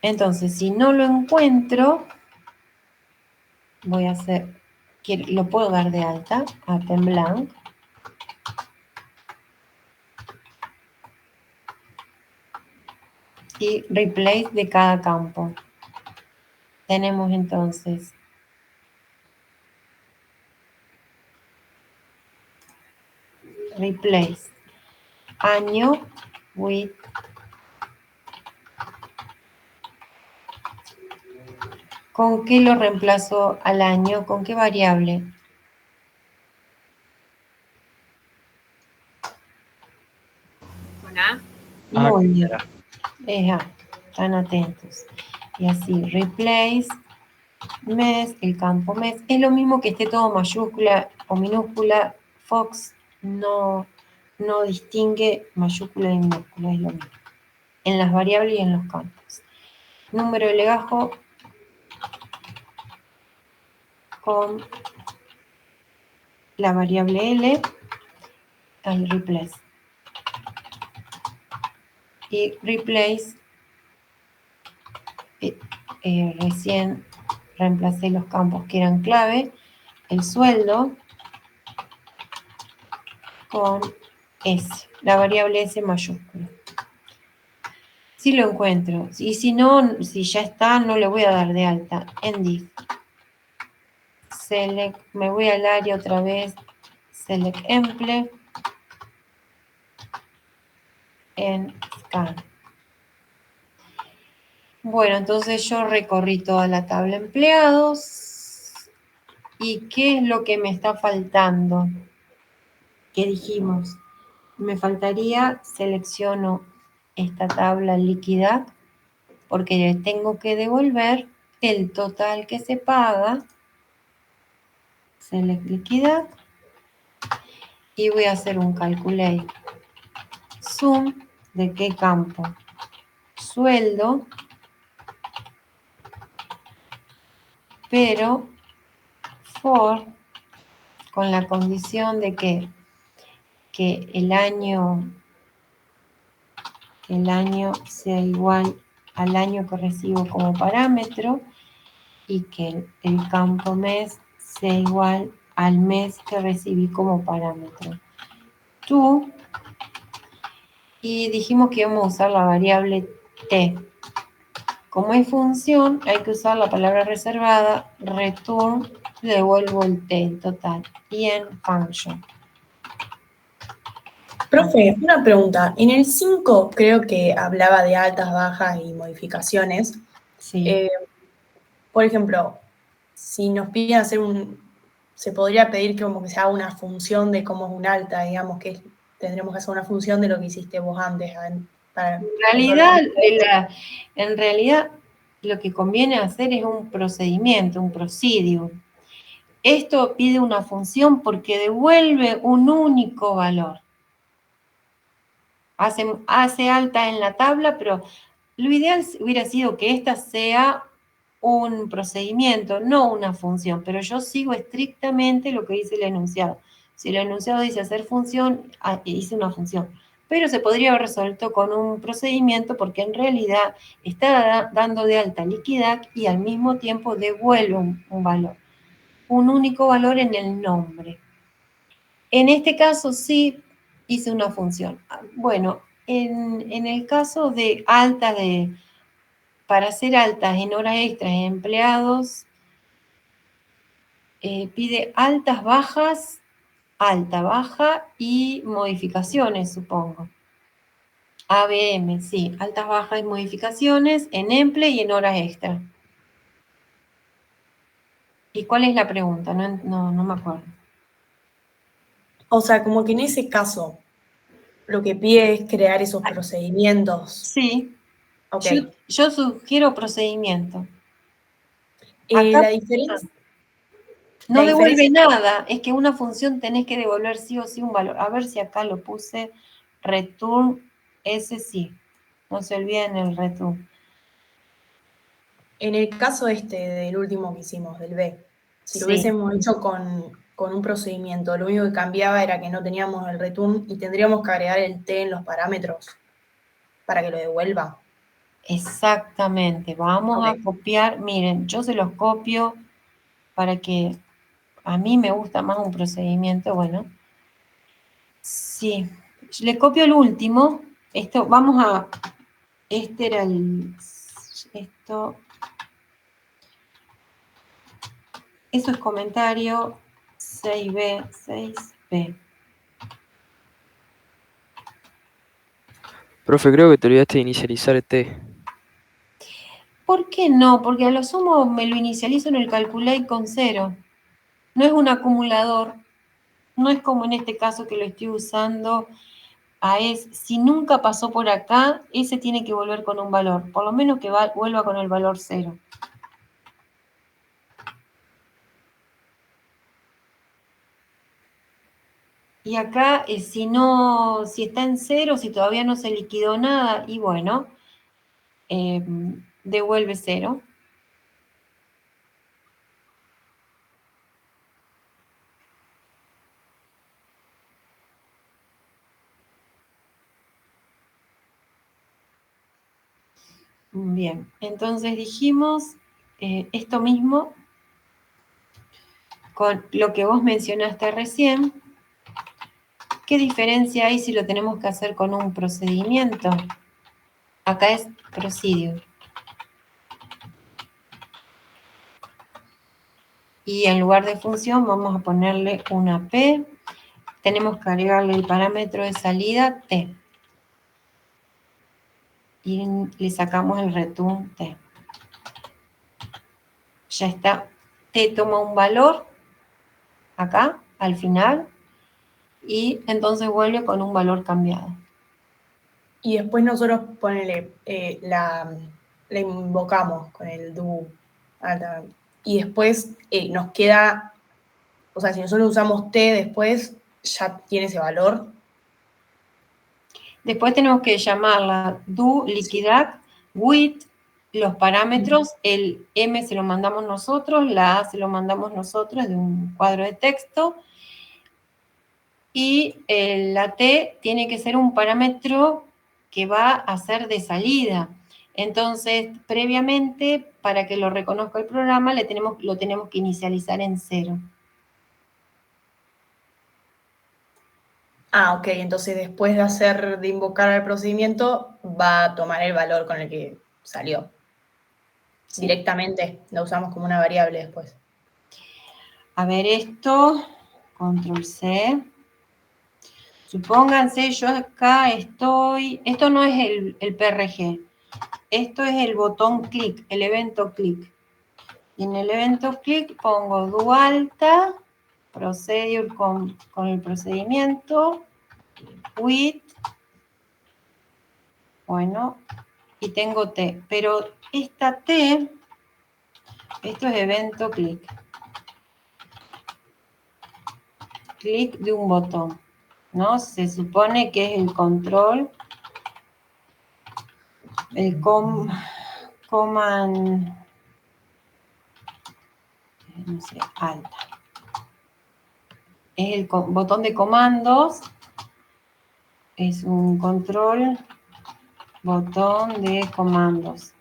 Entonces, si no lo encuentro, voy a hacer, lo puedo dar de alta, en blank. Y replace de cada campo. Tenemos entonces replace año with ¿con qué lo reemplazo al año? ¿Con qué variable? Con A. Muy bien. será. Es A. Están atentos. Y así, replace mes, el campo mes. Es lo mismo que esté todo mayúscula o minúscula. Fox no distingue mayúscula y minúscula, es lo mismo. En las variables y en los campos. Número de legajo con la variable L al replace. Y replace, recién reemplacé los campos que eran clave, el sueldo con S, la variable S mayúscula. Si lo encuentro, y si no, si ya está, no le voy a dar de alta. En div. Select, me voy al área otra vez, select emple, en scan. Bueno, entonces yo recorrí toda la tabla empleados. ¿Y qué es lo que me está faltando? ¿Qué dijimos? Me faltaría, selecciono esta tabla liquidar, porque le tengo que devolver el total que se paga. Select liquidar. Y voy a hacer un calculate. Sum, ¿de qué campo? Sueldo, pero for, con la condición de que el año sea igual al año que recibo como parámetro y que el campo mes sea igual al mes que recibí como parámetro. Tú, y dijimos que íbamos a usar la variable t. Como es función, hay que usar la palabra reservada, return, le devuelvo el t, el total, y en function. Profe, una pregunta. En el 5 creo que hablaba de altas, bajas y modificaciones. Sí. Por ejemplo, si nos piden hacer se podría pedir que como que se haga una función de cómo es un alta, digamos que tendremos que hacer una función de lo que hiciste vos antes. En realidad, lo que conviene hacer es un procedimiento, un procedure. Esto pide una función porque devuelve un único valor. Hace alta en la tabla, pero lo ideal hubiera sido que esta sea un procedimiento, no una función, pero yo sigo estrictamente lo que dice el enunciado. Si el enunciado dice hacer función, hice una función. Pero se podría haber resuelto con un procedimiento porque en realidad está dando de alta liquidez y al mismo tiempo devuelve un valor. Un único valor en el nombre. En este caso sí hice una función. Bueno, en el caso de alta para hacer altas en horas extras de empleados, pide altas, bajas, alta, baja y modificaciones, supongo. ABM, sí, altas, bajas y modificaciones en emple y en horas extras. ¿Y cuál es la pregunta? No me acuerdo. O sea, como que en ese caso, lo que pide es crear esos procedimientos. Sí. Ok. Yo sugiero procedimiento. La diferencia... No devuelve nada, es que una función tenés que devolver sí o sí un valor. A ver si acá lo puse, return, ese sí. No se olviden el return. En el caso del último que hicimos, del B, si lo Sí. hubiésemos hecho con con un procedimiento. Lo único que cambiaba era que no teníamos el return y tendríamos que agregar el T en los parámetros para que lo devuelva. Exactamente. Vamos Ok. a copiar. Miren, yo se los copio para que a mí me gusta más un procedimiento. Bueno, sí. Le copio el último. Esto, vamos a... Este era el... Esto... Eso es comentario 6B, 6B. Profe, creo que te olvidaste de inicializar T. ¿Por qué no? Porque a lo sumo me lo inicializo en el calculate con 0. No es un acumulador. No es como en este caso que lo estoy usando. Si nunca pasó por acá, ese tiene que volver con un valor. Por lo menos que vuelva con el valor 0. Y acá, si está en 0, si todavía no se liquidó nada, y bueno, devuelve 0. Bien, entonces dijimos esto mismo con lo que vos mencionaste recién. ¿Qué diferencia hay si lo tenemos que hacer con un procedimiento? Acá es procedure. Y en lugar de función vamos a ponerle una P. Tenemos que agregarle el parámetro de salida T. Y le sacamos el return T. Ya está. T toma un valor acá, al final, y entonces vuelve con un valor cambiado. Y después nosotros la invocamos con el do. Y después nos queda, o sea, si nosotros usamos T después, ya tiene ese valor. Después tenemos que llamarla do liquidar with los parámetros. El M se lo mandamos nosotros, la A se lo mandamos nosotros de un cuadro de texto. Y la T tiene que ser un parámetro que va a ser de salida. Entonces, previamente, para que lo reconozca el programa, lo tenemos que inicializar en 0. Ah, ok, entonces después de invocar el procedimiento, va a tomar el valor con el que salió. Sí. Directamente, lo usamos como una variable después. A ver esto, control C. Supónganse, yo acá estoy, esto no es el PRG, esto es el botón clic, el evento clic. Y en el evento clic pongo do alta, procedure con el procedimiento, with, bueno, y tengo T. Pero esta T, esto es evento clic. Clic de un botón, ¿no? Se supone que es el control, el command, no sé, alta. Es el botón de comandos, es un control, botón de comandos.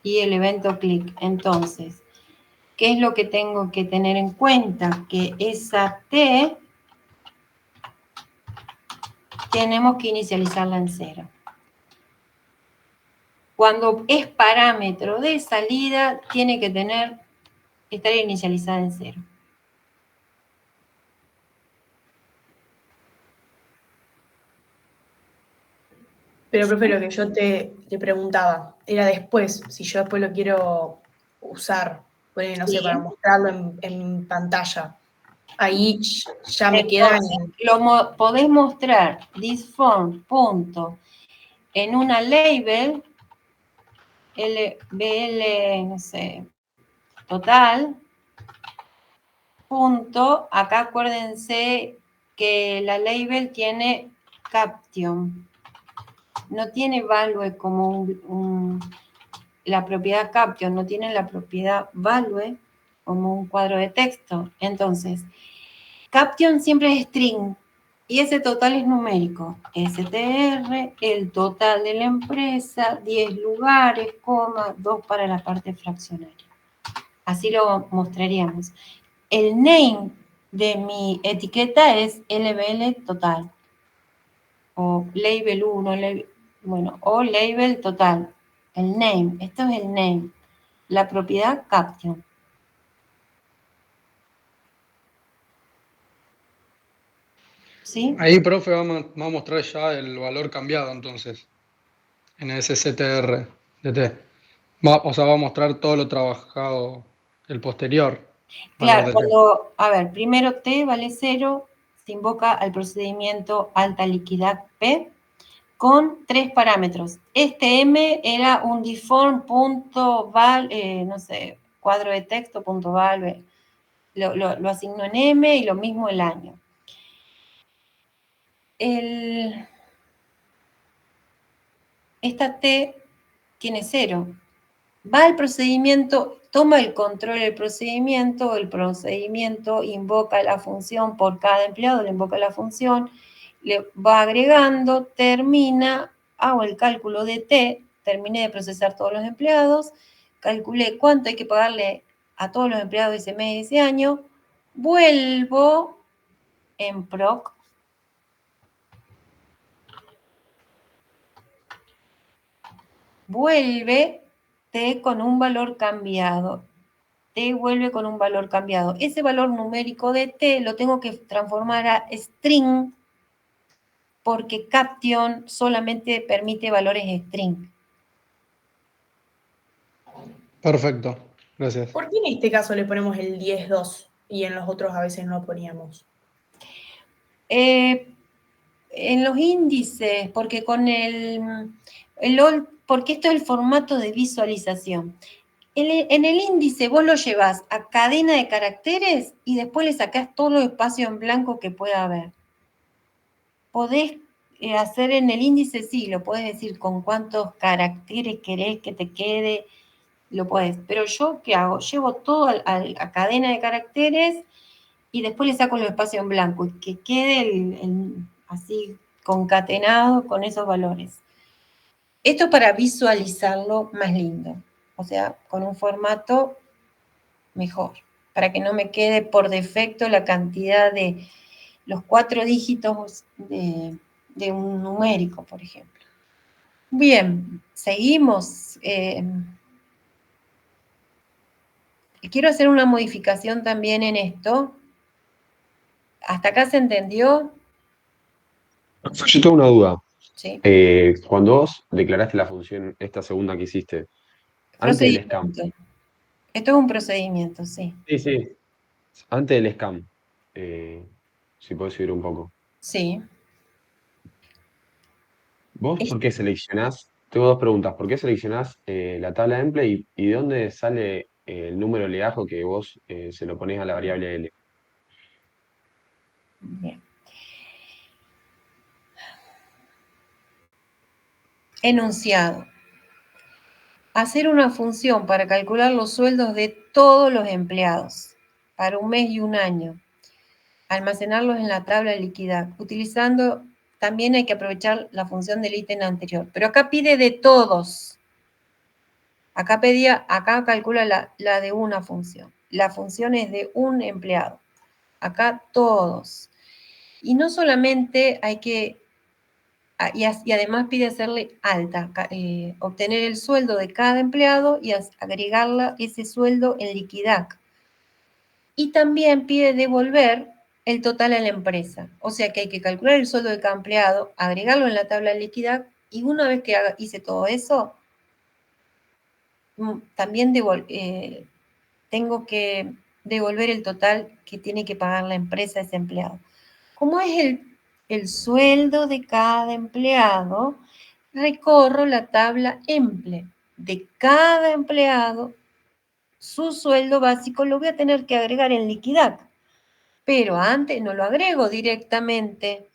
Y el evento clic. Entonces, ¿qué es lo que tengo que tener en cuenta? Que esa T tenemos que inicializarla en 0. Cuando es parámetro de salida, tiene que estar inicializada en 0. Pero, profe, lo que yo te preguntaba era después, si yo después lo quiero usar, no sé, para mostrarlo en pantalla. Ahí ya me quedan. Lo podés mostrar this form, punto, en una label, LBL, no sé, total, punto, acá acuérdense que la label tiene caption, no tiene value como la propiedad caption, no tienen la propiedad value como un cuadro de texto. Entonces, caption siempre es string y ese total es numérico. STR, el total de la empresa, 10 lugares, coma, 2 para la parte fraccionaria. Así lo mostraríamos. El name de mi etiqueta es LBL total. O label 1, bueno, o label total. El name, esto es el name. La propiedad caption. ¿Sí? Ahí, profe, va a mostrar ya el valor cambiado entonces, en ese CTR de T. O sea, va a mostrar todo lo trabajado, el posterior valor Claro, de T. cuando, a ver, primero T vale 0, se invoca al procedimiento alta liquidez P con 3 parámetros. Este M era un deform.val, no sé, cuadro de texto, punto val, lo asignó en M y lo mismo el año. Esta T tiene 0. Va al procedimiento, toma el control del procedimiento, el procedimiento invoca la función por cada empleado, le invoca la función, le va agregando, termina, hago el cálculo de T, terminé de procesar todos los empleados, calculé cuánto hay que pagarle a todos los empleados de ese mes y ese año, vuelvo en proc, vuelve T con un valor cambiado. T vuelve con un valor cambiado. Ese valor numérico de T lo tengo que transformar a string porque caption solamente permite valores string. Perfecto, gracias. ¿Por qué en este caso le ponemos el 10-2 y en los otros a veces no poníamos? En los índices, porque con porque esto es el formato de visualización. En el índice vos lo llevas a cadena de caracteres y después le sacás todo el espacio en blanco que pueda haber. Podés hacer en el índice, sí, lo podés decir con cuántos caracteres querés que te quede, lo podés. Pero yo, ¿qué hago? Llevo todo a cadena de caracteres y después le saco los espacios en blanco y que quede así concatenado con esos valores. Esto para visualizarlo más lindo, o sea, con un formato mejor, para que no me quede por defecto la cantidad de los 4 dígitos de un numérico, por ejemplo. Bien, seguimos. Quiero hacer una modificación también en esto. ¿Hasta acá se entendió? Yo tengo una duda. Sí. Cuando vos declaraste la función, esta segunda que hiciste, antes del scam. Esto es un procedimiento, sí. Sí, sí. Antes del scam. Si podés subir un poco. Sí. ¿Vos por qué seleccionás? Tengo dos preguntas. ¿Por qué seleccionás la tabla de emple y de dónde sale el número legajo que vos se lo ponés a la variable L? Bien. Enunciado. Hacer una función para calcular los sueldos de todos los empleados para un mes y un año. Almacenarlos en la tabla de liquidez. Utilizando, también hay que aprovechar la función del ítem anterior. Pero acá pide de todos. Acá calcula la de una función. La función es de un empleado. Acá todos. Y no solamente hay que, y además pide hacerle alta, obtener el sueldo de cada empleado y agregarle ese sueldo en liquidac. Y también pide devolver el total a la empresa. O sea que hay que calcular el sueldo de cada empleado, agregarlo en la tabla de liquidac y una vez que hice todo eso, también tengo que devolver el total que tiene que pagar la empresa a ese empleado. Como es el sueldo de cada empleado, recorro la tabla emple. De cada empleado, su sueldo básico lo voy a tener que agregar en liquidac. Pero antes no lo agrego directamente.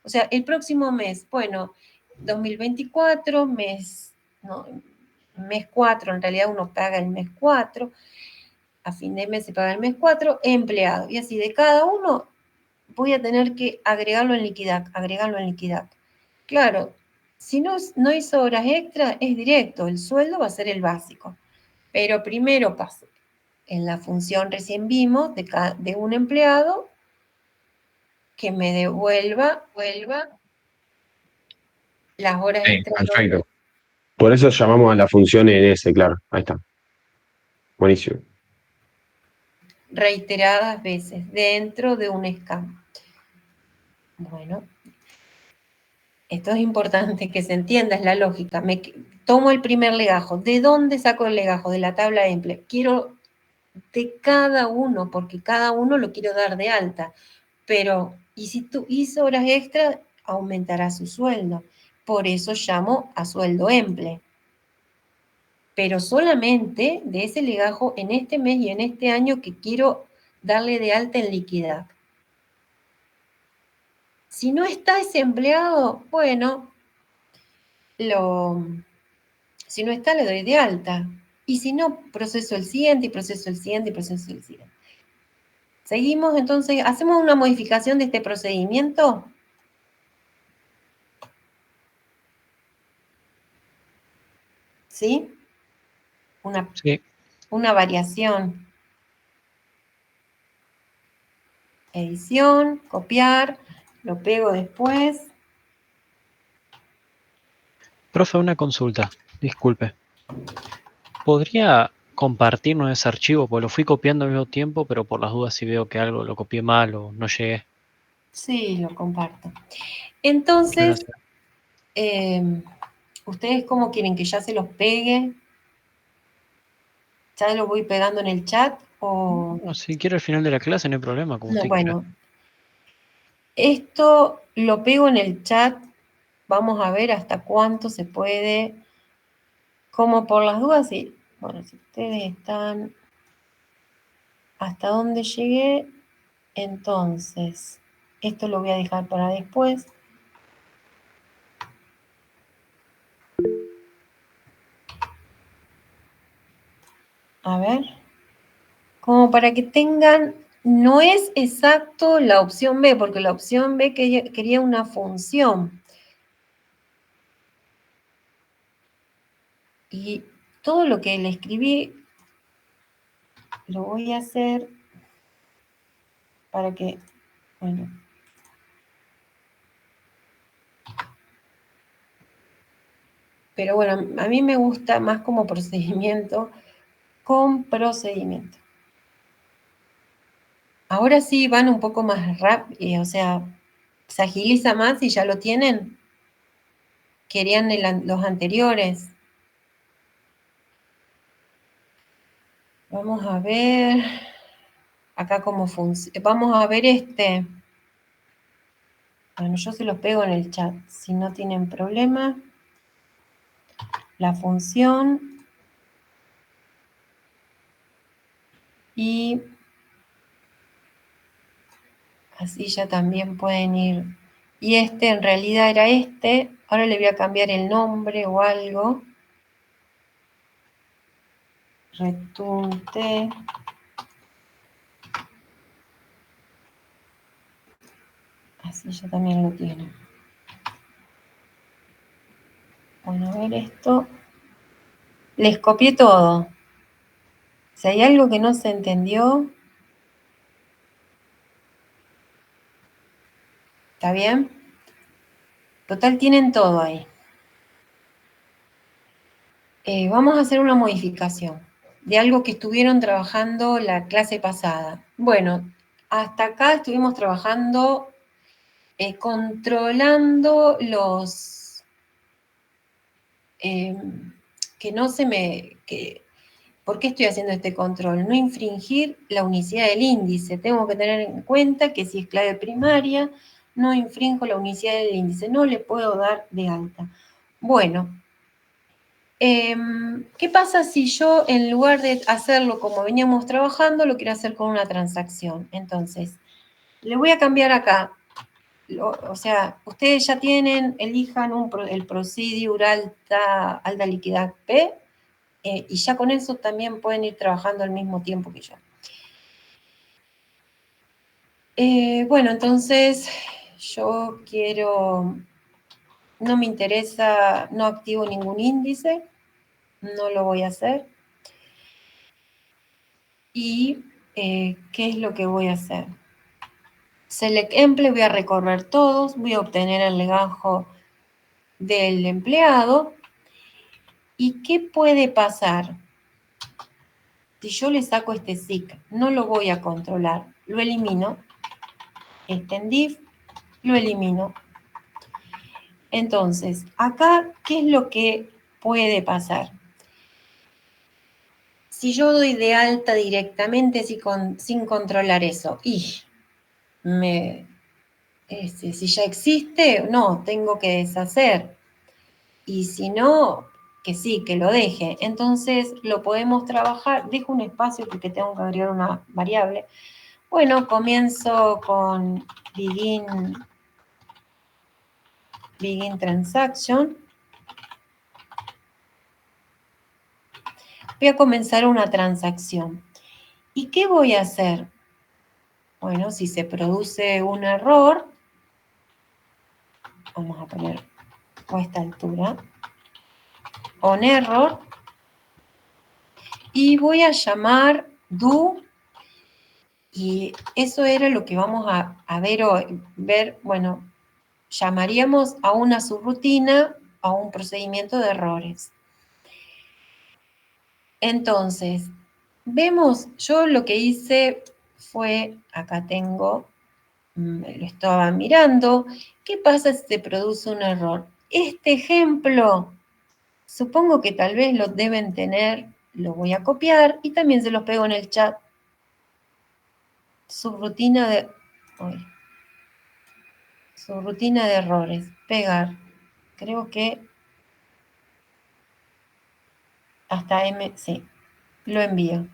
O sea, el próximo mes, bueno, 2024, mes, no, mes 4, en realidad uno paga el mes 4, a fin de mes se paga el mes 4, empleado. Y así de cada uno voy a tener que agregarlo en liquidar. Claro, si no hizo horas extra, es directo, el sueldo va a ser el básico. Pero primero paso en la función recién vimos de un empleado que me devuelva las horas Sí, extras perfecto. Por eso llamamos a la función NS, claro. Ahí está. Buenísimo. reiteradas veces dentro de un escala. Bueno, esto es importante que se entienda, es la lógica. Tomo el primer legajo. ¿De dónde saco el legajo? De la tabla EMPLE. Quiero de cada uno, porque cada uno lo quiero dar de alta. Pero, y si tú hizo horas extra, aumentará su sueldo. Por eso llamo a sueldo EMPLE. Pero solamente de ese legajo en este mes y en este año que quiero darle de alta en liquidar. Si no está ese empleado, bueno, si no está, le doy de alta. Y si no, proceso el siguiente, y proceso el siguiente, y proceso el siguiente. Seguimos, entonces, ¿hacemos una modificación de este procedimiento? ¿Sí? Sí. Una variación. Edición, copiar, lo pego después. Profe, una consulta, disculpe. ¿Podría compartirnos ese archivo? Porque lo fui copiando al mismo tiempo, pero por las dudas si veo que algo lo copié mal o no llegué. Sí, lo comparto. Entonces, ¿ustedes cómo quieren que ya se los pegue? ¿Ya lo voy pegando en el chat? O... No, si quiere al final de la clase no hay problema, como No, usted bueno. Esto lo pego en el chat. Vamos a ver hasta cuánto se puede. Como por las dudas, sí. Bueno, si ustedes están hasta donde llegué, entonces, esto lo voy a dejar para después. A ver. Como para que tengan, no es exacto la opción B, porque la opción B quería una función. Y todo lo que le escribí lo voy a hacer para que, bueno. Pero bueno, a mí me gusta más como procedimiento, con procedimiento. Ahora sí van un poco más rápido, o sea, se agiliza más y ya lo tienen. Querían los anteriores. Vamos a ver acá cómo funciona. Vamos a ver este. Bueno, yo se los pego en el chat, si no tienen problema. La función. Y así ya también pueden ir. Y este en realidad era este. Ahora le voy a cambiar el nombre o algo. Retunte. Así ya también lo tienen. Bueno, a ver esto. Les copié todo. Si hay algo que no se entendió, ¿está bien? Total, tienen todo ahí. Vamos a hacer una modificación de algo que estuvieron trabajando la clase pasada. Bueno, hasta acá estuvimos trabajando controlando los... que no se me... ¿Por qué estoy haciendo este control? No infringir la unicidad del índice. Tengo que tener en cuenta que si es clave primaria, no infringo la unicidad del índice. No le puedo dar de alta. Bueno, ¿qué pasa si yo, en lugar de hacerlo como veníamos trabajando, lo quiero hacer con una transacción? Entonces, le voy a cambiar acá. O sea, ustedes ya tienen, elijan el procedure alta liquidez P, y ya con eso también pueden ir trabajando al mismo tiempo que yo. Bueno, entonces yo quiero, no me interesa, no activo ningún índice, no lo voy a hacer. ¿Y qué es lo que voy a hacer? Select Emple, voy a recorrer todos, voy a obtener el legajo del empleado. ¿Y qué puede pasar? Si yo le saco este SIC, no lo voy a controlar, lo elimino. Este en div, lo elimino. Entonces, acá, ¿qué es lo que puede pasar? Si yo doy de alta directamente sin controlar eso, si ya existe, no, tengo que deshacer. Y si no, que sí, que lo deje. Entonces, lo podemos trabajar. Dejo un espacio porque tengo que agregar una variable. Bueno, comienzo con begin transaction. Voy a comenzar una transacción. ¿Y qué voy a hacer? Bueno, si se produce un error, vamos a poner a esta altura, on error, y voy a llamar do, y eso era lo que vamos a ver hoy. Bueno, llamaríamos a una subrutina, a un procedimiento de errores. Entonces, vemos, yo lo que hice fue, acá tengo, lo estaba mirando, ¿qué pasa si se produce un error? Este ejemplo, supongo que tal vez lo deben tener, lo voy a copiar y también se los pego en el chat. Subrutina de errores, pegar, creo que hasta M, sí, lo envío.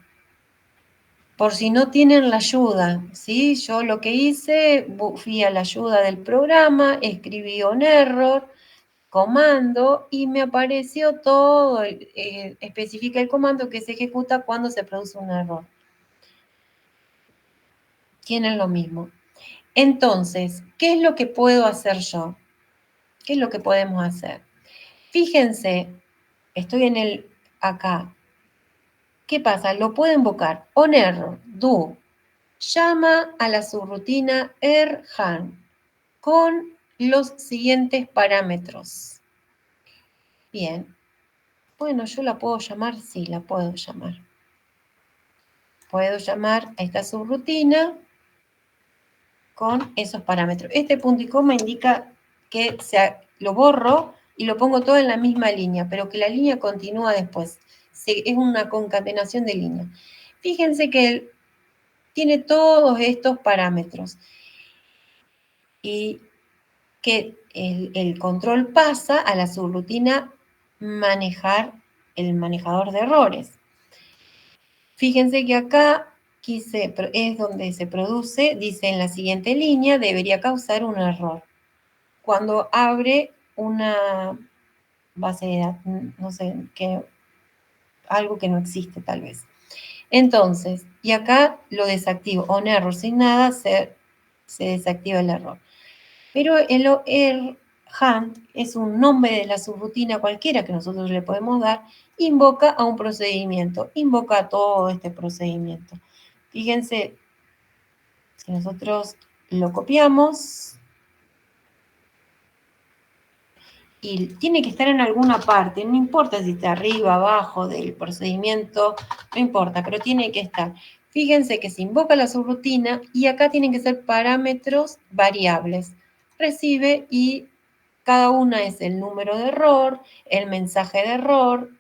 Por si no tienen la ayuda, ¿sí? Yo lo que hice, fui a la ayuda del programa, escribí un error, comando, y me apareció todo, especifica el comando que se ejecuta cuando se produce un error. Tienen lo mismo. Entonces, ¿qué es lo que puedo hacer yo? ¿Qué es lo que podemos hacer? Fíjense, estoy acá. ¿Qué pasa? Lo puedo invocar. On error, do, llama a la subrutina erhan con los siguientes parámetros. Bien. Bueno, ¿yo la puedo llamar? Sí, la puedo llamar. Puedo llamar a esta subrutina con esos parámetros. Este punto y coma indica que lo borro y lo pongo todo en la misma línea, pero que la línea continúa después. Es una concatenación de líneas. Fíjense que tiene todos estos parámetros y que el control pasa a la subrutina manejar el manejador de errores. Fíjense que acá es donde se produce, dice en la siguiente línea, debería causar un error. Cuando abre una base de datos, no sé, algo que no existe tal vez. Entonces, y acá lo desactivo, on error, sin nada, se desactiva el error. Pero el hunt es un nombre de la subrutina cualquiera que nosotros le podemos dar, invoca a un procedimiento, invoca a todo este procedimiento. Fíjense, si nosotros lo copiamos, y tiene que estar en alguna parte, no importa si está arriba, abajo del procedimiento, no importa, pero tiene que estar. Fíjense que se invoca la subrutina y acá tienen que ser parámetros variables. Recibe y cada una es el número de error, el mensaje de error,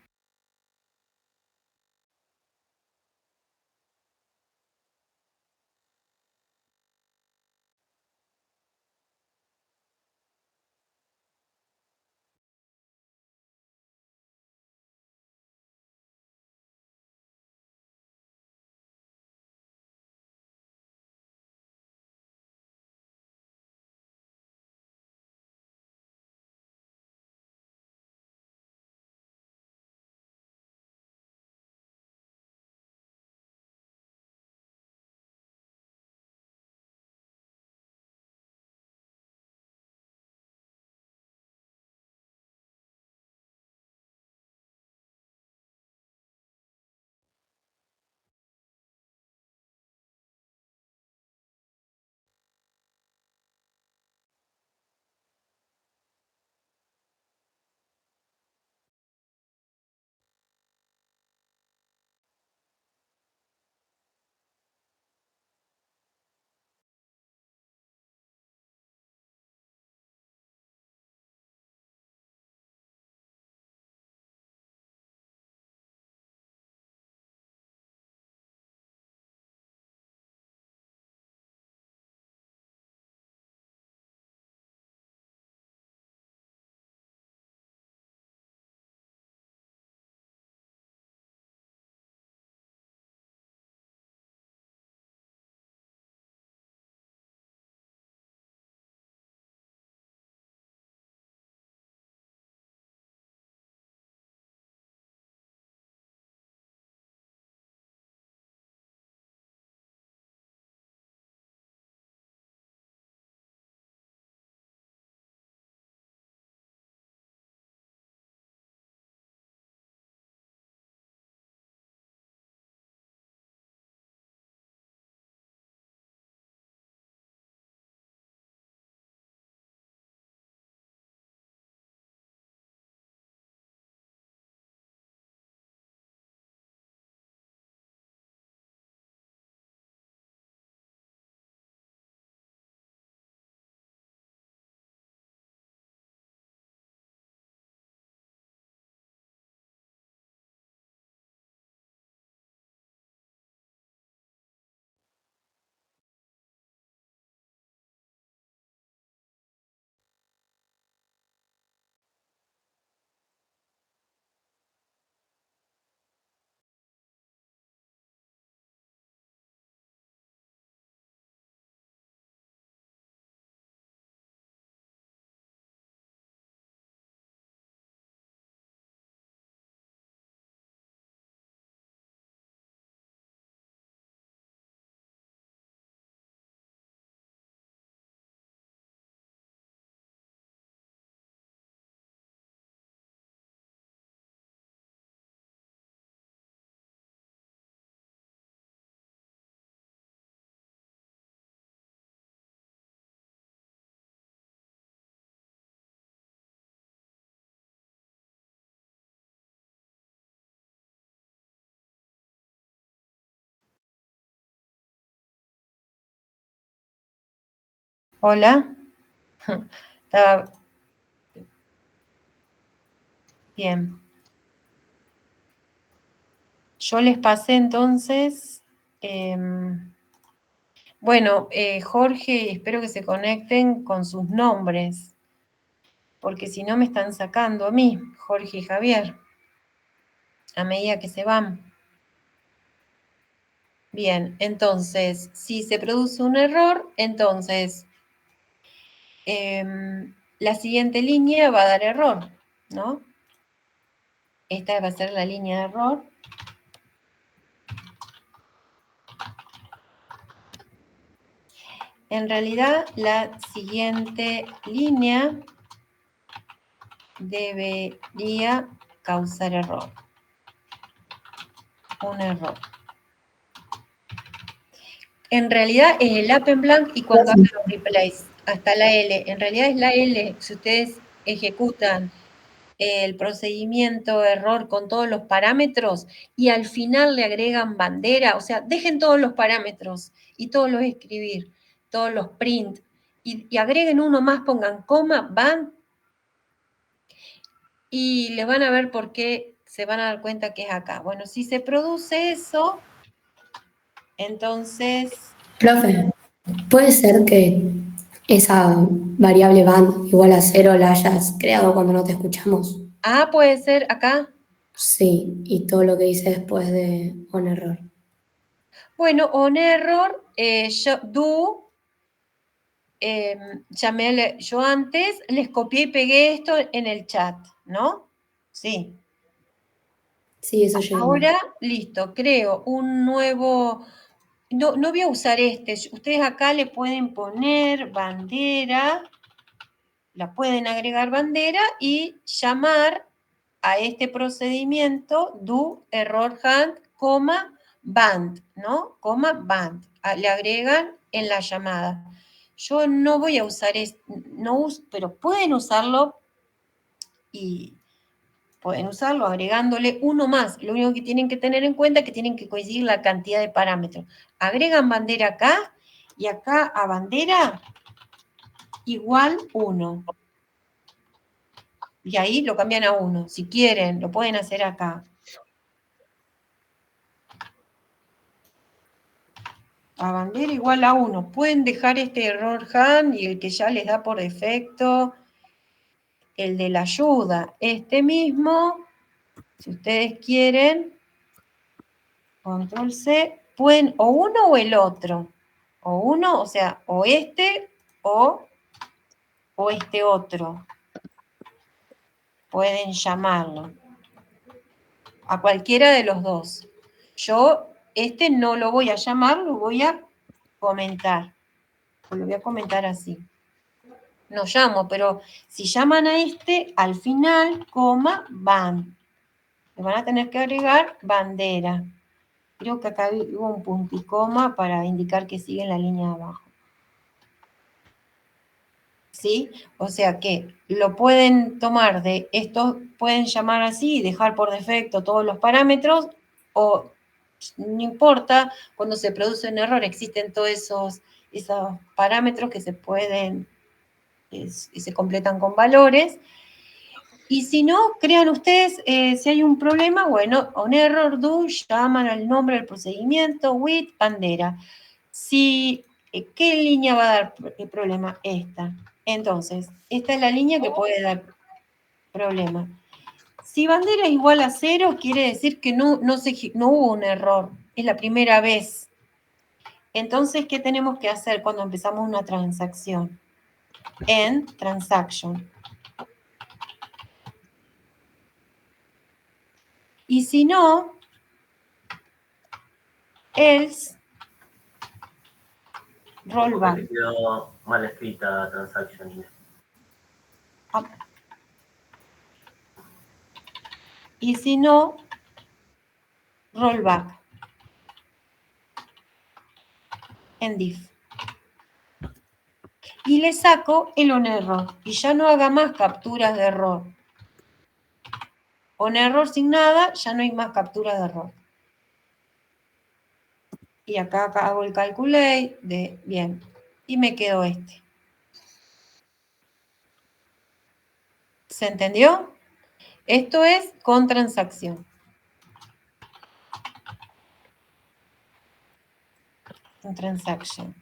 Hola. Estaba... Bien. Yo les pasé entonces... bueno, Jorge, espero que se conecten con sus nombres, porque si no me están sacando a mí, Jorge y Javier, a medida que se van. Bien, entonces, si se produce un error, entonces la siguiente línea va a dar error, ¿no? Esta va a ser la línea de error. En realidad, la siguiente línea debería causar error. Un error. En realidad es el up en blank y cuando hagan los replays, hasta la L. En realidad es la L. Si ustedes ejecutan el procedimiento error con todos los parámetros y al final le agregan bandera, o sea, dejen todos los parámetros y todos los escribir, todos los print, y agreguen uno más, pongan coma, van, y le van a ver por qué se van a dar cuenta que es acá. Bueno, si se produce eso, entonces... Profe, ¿puede ser que esa variable band igual a 0 la hayas creado cuando no te escuchamos? Ah, puede ser acá. Sí, y todo lo que hice después de on error. Bueno, on error, yo antes les copié y pegué esto en el chat, ¿no? Sí. Sí, eso llegó. Ahora, listo, creo un nuevo... No voy a usar este. Ustedes acá le pueden poner bandera, la pueden agregar bandera y llamar a este procedimiento do error hand, band, ¿no? Band. Le agregan en la llamada. Yo no voy a usar esto, pero pueden usarlo y pueden usarlo agregándole uno más. Lo único que tienen que tener en cuenta es que tienen que coincidir la cantidad de parámetros. Agregan bandera acá y acá a bandera igual 1. Y ahí lo cambian a 1. Si quieren, lo pueden hacer acá. A bandera igual a 1. Pueden dejar este error hand y el que ya les da por defecto, el de la ayuda. Este mismo, si ustedes quieren, control C, pueden o uno o el otro. O uno, o sea, o este o este otro. Pueden llamarlo. A cualquiera de los dos. Yo este no lo voy a llamar, lo voy a comentar. Lo voy a comentar así. No llamo, pero si llaman a este, al final, van. Le van a tener que agregar bandera. Creo que acá hubo un punto y coma para indicar que sigue en la línea de abajo. ¿Sí? O sea que lo pueden tomar de estos, pueden llamar así y dejar por defecto todos los parámetros, o no importa, cuando se produce un error existen todos esos parámetros que se pueden y se completan con valores. Y si no, crean ustedes, si hay un problema, bueno, on error do, llaman al nombre del procedimiento, with, bandera. Si, ¿qué línea va a dar el problema? Esta. Entonces, esta es la línea que puede dar problema. Si bandera es igual a 0, quiere decir que no hubo un error. Es la primera vez. Entonces, ¿qué tenemos que hacer cuando empezamos una transacción? End transaction. Y si no, else rollback. Quedó mal escrita transaction. Y si no, rollback. En diff. Y le saco el on error. Y ya no haga más capturas de error. On error sin nada, ya no hay más capturas de error. Y acá hago el calculate de, bien, y me quedó este. ¿Se entendió? Esto es con transacción. Un transaction.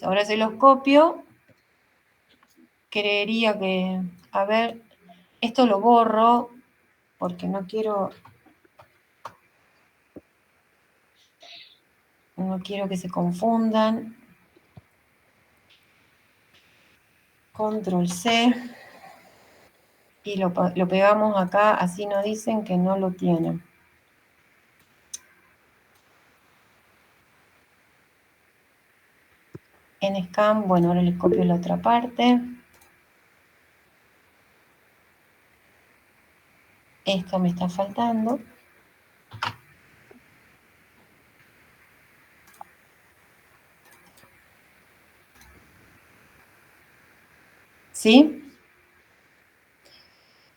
Ahora se los copio. Creería que, a ver, esto lo borro porque no quiero que se confundan. Control C. Y lo pegamos acá, así nos dicen que no lo tienen. En Scan, bueno, ahora les copio la otra parte. Esto me está faltando. ¿Sí?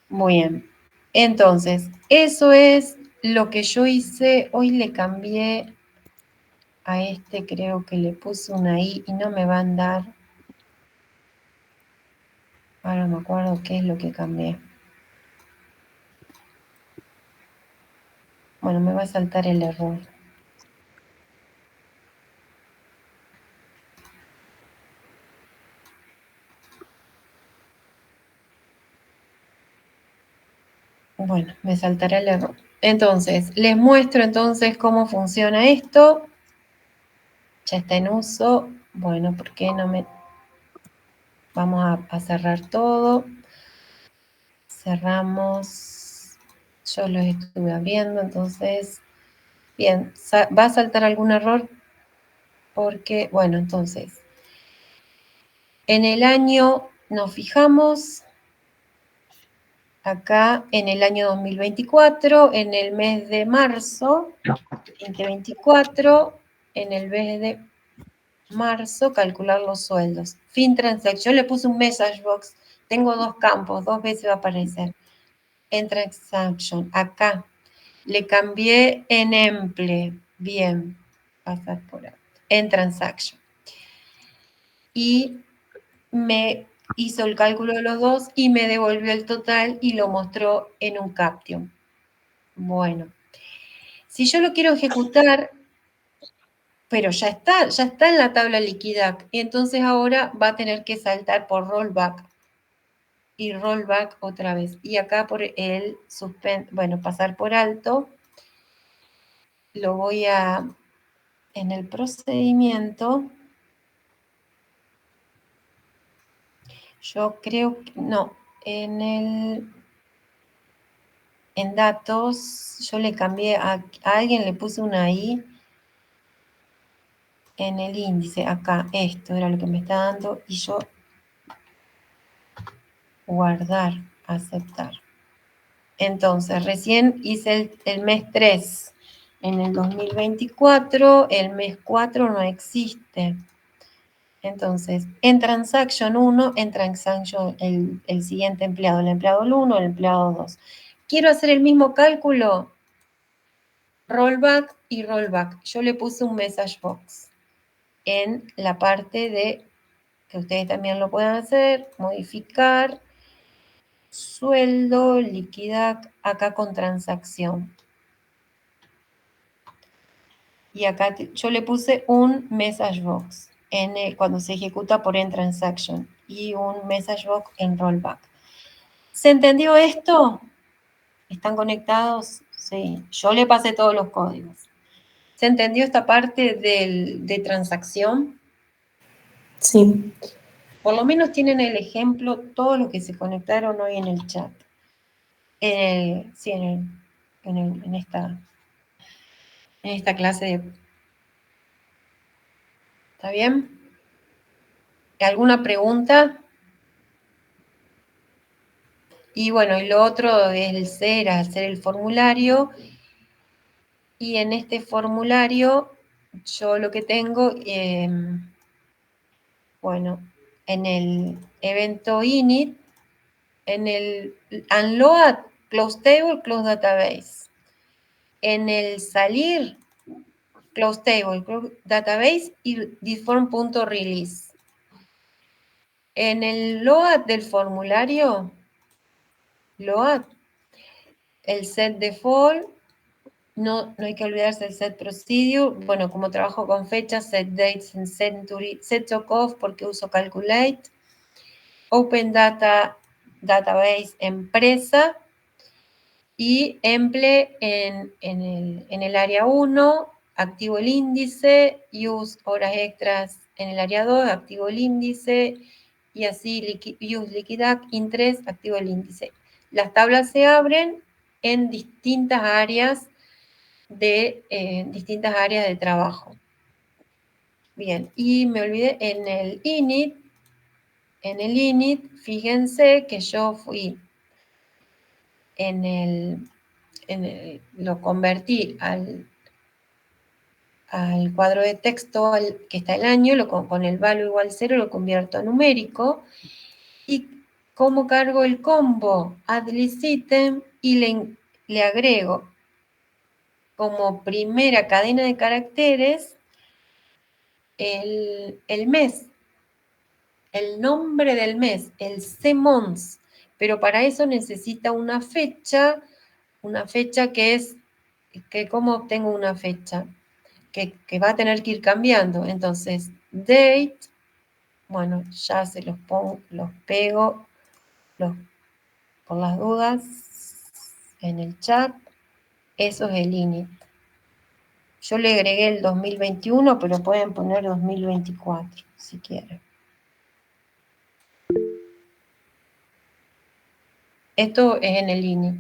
Muy bien. Entonces, eso es lo que yo hice. Hoy le cambié a este, creo que le puse una I y no me va a andar. Ahora no me acuerdo qué es lo que cambié. Bueno, me va a saltar el error. Bueno, me saltará el error. Entonces, les muestro entonces cómo funciona esto. Ya está en uso. Bueno, ¿por qué no me...? Vamos a cerrar todo. Cerramos. Yo lo estuve abriendo, entonces... Bien, ¿va a saltar algún error? Porque, bueno, entonces... En el año nos fijamos... Acá en el año 2024, en el mes de marzo 2024, en el mes de marzo, calcular los sueldos. Fin transaction, yo le puse un message box, tengo dos campos, 2 veces va a aparecer. En transaction, acá, le cambié en emple, bien, pasar por acá, en transaction. Y me hizo el cálculo de los dos y me devolvió el total y lo mostró en un caption. Bueno, si yo lo quiero ejecutar, pero ya está en la tabla Liquidac, y entonces ahora va a tener que saltar por rollback y rollback otra vez. Y acá por el pasar por alto, lo voy a, en el procedimiento, yo creo que, no, en datos, yo le cambié, a alguien le puse una I, en el índice, acá, esto era lo que me está dando, y yo guardar, aceptar. Entonces, recién hice el mes 3 en el 2024, el mes 4 no existe. Entonces, en Transaction 1, en Transaction el siguiente empleado, el empleado 1, el empleado 2. Quiero hacer el mismo cálculo, rollback y rollback. Yo le puse un message box en la parte de, que ustedes también lo pueden hacer, modificar, sueldo, liquidar, acá con transacción. Y acá yo le puse un message box cuando se ejecuta por end transaction y un message box en rollback. ¿Se entendió esto? ¿Están conectados? Sí, yo le pasé todos los códigos. ¿Se entendió esta parte de transacción? Sí. Por lo menos tienen el ejemplo todos los que se conectaron hoy en el chat. Sí, en esta clase de... ¿Está bien? ¿Alguna pregunta? Y bueno, y lo otro es el era hacer el formulario. Y en este formulario, yo lo que tengo, bueno, en el evento init, en el unload, close table, close database. En el salir, close table, close database y deform.release. En el load del formulario, load. El set default, no hay que olvidarse del set procedure. Bueno, como trabajo con fechas, set dates en century, set off porque uso calculate. Open data, database, empresa. Y emple en el área 1, activo el índice, use horas extras en el área 2, activo el índice, y así use liquidac in 3, activo el índice. Las tablas se abren en distintas áreas de trabajo. Bien, y me olvidé, en el init, fíjense que yo fui lo convertí al cuadro de texto que está el año, con el value igual 0 lo convierto a numérico. ¿Y cómo cargo el combo? Add list item y le agrego como primera cadena de caracteres el mes, el nombre del mes, el CMONS. Pero para eso necesita una fecha que ¿cómo obtengo una fecha? Que va a tener que ir cambiando. Entonces, date, bueno, ya se los pego por las dudas en el chat. Eso es el init. Yo le agregué el 2021, pero pueden poner 2024 si quieren. Esto es en el init.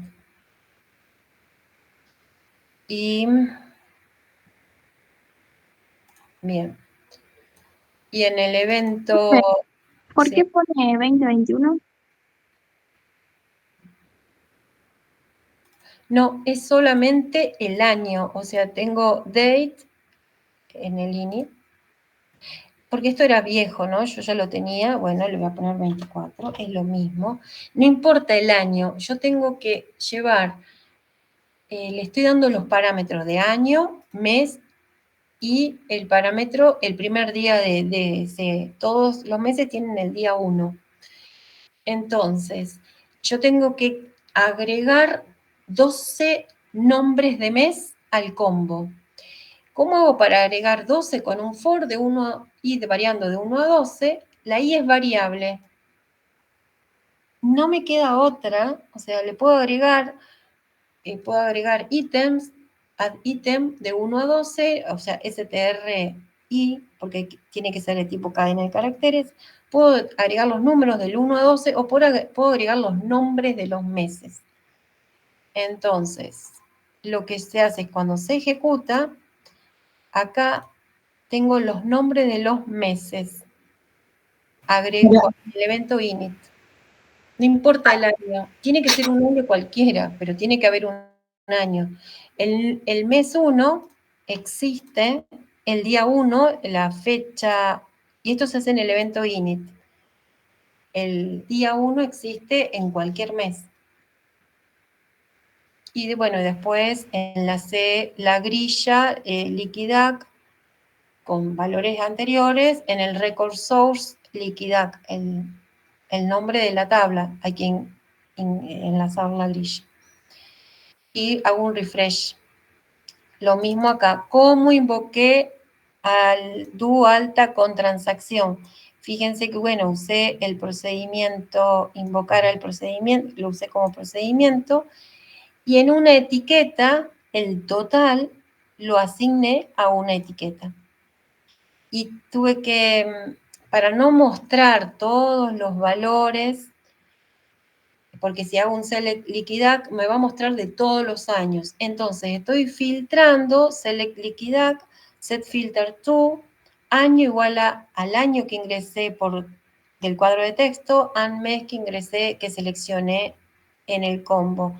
Y bien. Y en el evento... ¿Por qué pone 2021? No, es solamente el año. O sea, tengo date en el init. Porque esto era viejo, ¿no? Yo ya lo tenía. Bueno, le voy a poner 24. Es lo mismo. No importa el año. Yo tengo que llevar... le estoy dando los parámetros de año, mes y el parámetro, el primer día todos los meses tienen el día 1. Entonces, yo tengo que agregar 12 nombres de mes al combo. ¿Cómo hago para agregar 12 con un for de 1 y variando de 1 a 12? La i es variable. No me queda otra, o sea, le puedo agregar ítems, add item de 1 a 12, o sea, str-i, porque tiene que ser de tipo cadena de caracteres. Puedo agregar los números del 1 a 12 o puedo agregar los nombres de los meses. Entonces, lo que se hace es cuando se ejecuta, acá tengo los nombres de los meses. Agrego el evento init. No importa el año, tiene que ser un año cualquiera, pero tiene que haber un año. El mes 1 existe, el día 1, la fecha, y esto se hace en el evento init. El día 1 existe en cualquier mes. Y bueno, después enlacé la grilla liquidac con valores anteriores en el record source liquidac, el nombre de la tabla. Hay que enlazar la grilla. Y hago un refresh. Lo mismo acá. ¿Cómo invoqué al do alta con transacción? Fíjense que, bueno, usé el procedimiento, invocar al procedimiento, lo usé como procedimiento, y en una etiqueta, el total lo asigné a una etiqueta. Y tuve que, para no mostrar todos los valores, porque si hago un select liquidac me va a mostrar de todos los años. Entonces estoy filtrando select liquidac, set filter to, año igual al año que ingresé del cuadro de texto, and mes que ingresé, que seleccioné en el combo.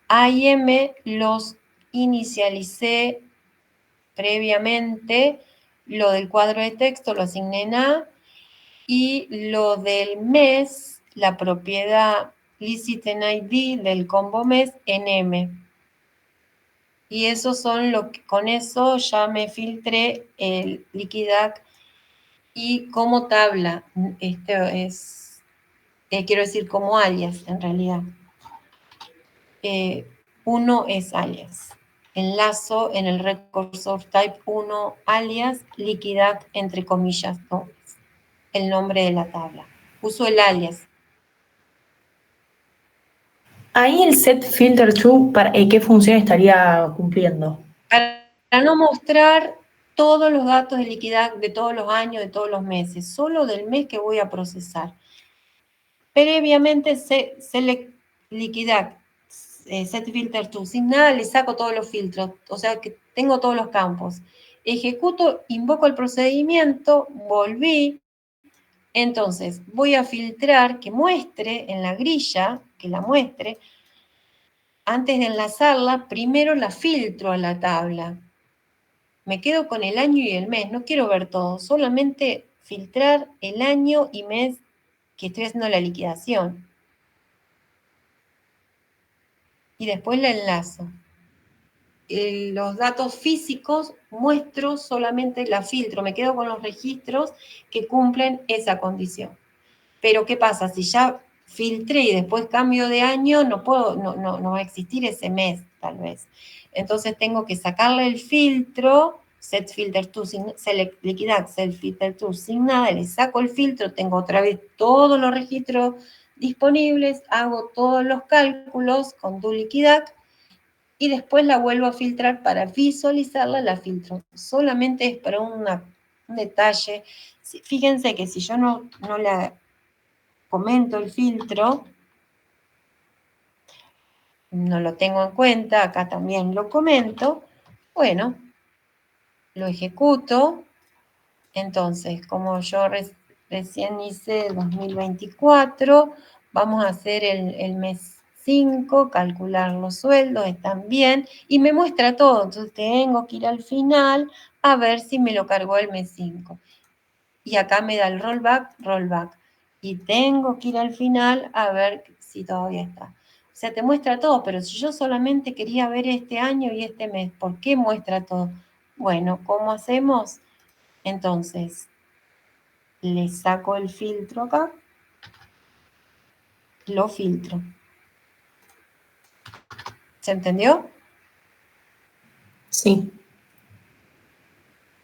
A y M los inicialicé previamente, lo del cuadro de texto lo asigné en A, y lo del mes, la propiedad list item ID del combo mes en M. Y esos son con eso ya me filtré el liquidac y como tabla. Quiero decir como alias en realidad. 1 es alias. Enlazo en el record source type 1 alias liquidad entre comillas dobles. El nombre de la tabla. Uso el alias. Ahí el set filter to, ¿qué función estaría cumpliendo? Para no mostrar todos los datos de liquidez de todos los años, de todos los meses, solo del mes que voy a procesar. Previamente select liquidez, set filter to, sin nada le saco todos los filtros, o sea que tengo todos los campos. Ejecuto, invoco el procedimiento, volví, entonces voy a filtrar que muestre en la grilla, que la muestre, antes de enlazarla, primero la filtro a la tabla. Me quedo con el año y el mes, no quiero ver todo, solamente filtrar el año y mes que estoy haciendo la liquidación. Y después la enlazo. Los datos físicos muestro solamente la filtro, me quedo con los registros que cumplen esa condición. Pero ¿qué pasa? Si ya filtré y después cambio de año, no va a existir ese mes, tal vez. Entonces tengo que sacarle el filtro, set filter to, select liquidez, set filter to, sin nada, le saco el filtro, tengo otra vez todos los registros disponibles, hago todos los cálculos con do liquidez, y después la vuelvo a filtrar para visualizarla, la filtro. Solamente es para un detalle. Fíjense que si yo no la comento el filtro, no lo tengo en cuenta, acá también lo comento, bueno, lo ejecuto. Entonces, como yo recién hice 2024, vamos a hacer el mes 5, calcular los sueldos, están bien, y me muestra todo. Entonces tengo que ir al final a ver si me lo cargó el mes 5. Y acá me da el rollback. Y tengo que ir al final a ver si todavía está. O sea, te muestra todo, pero si yo solamente quería ver este año y este mes, ¿por qué muestra todo? Bueno, ¿cómo hacemos? Entonces, le saco el filtro acá, lo filtro. ¿Se entendió? Sí.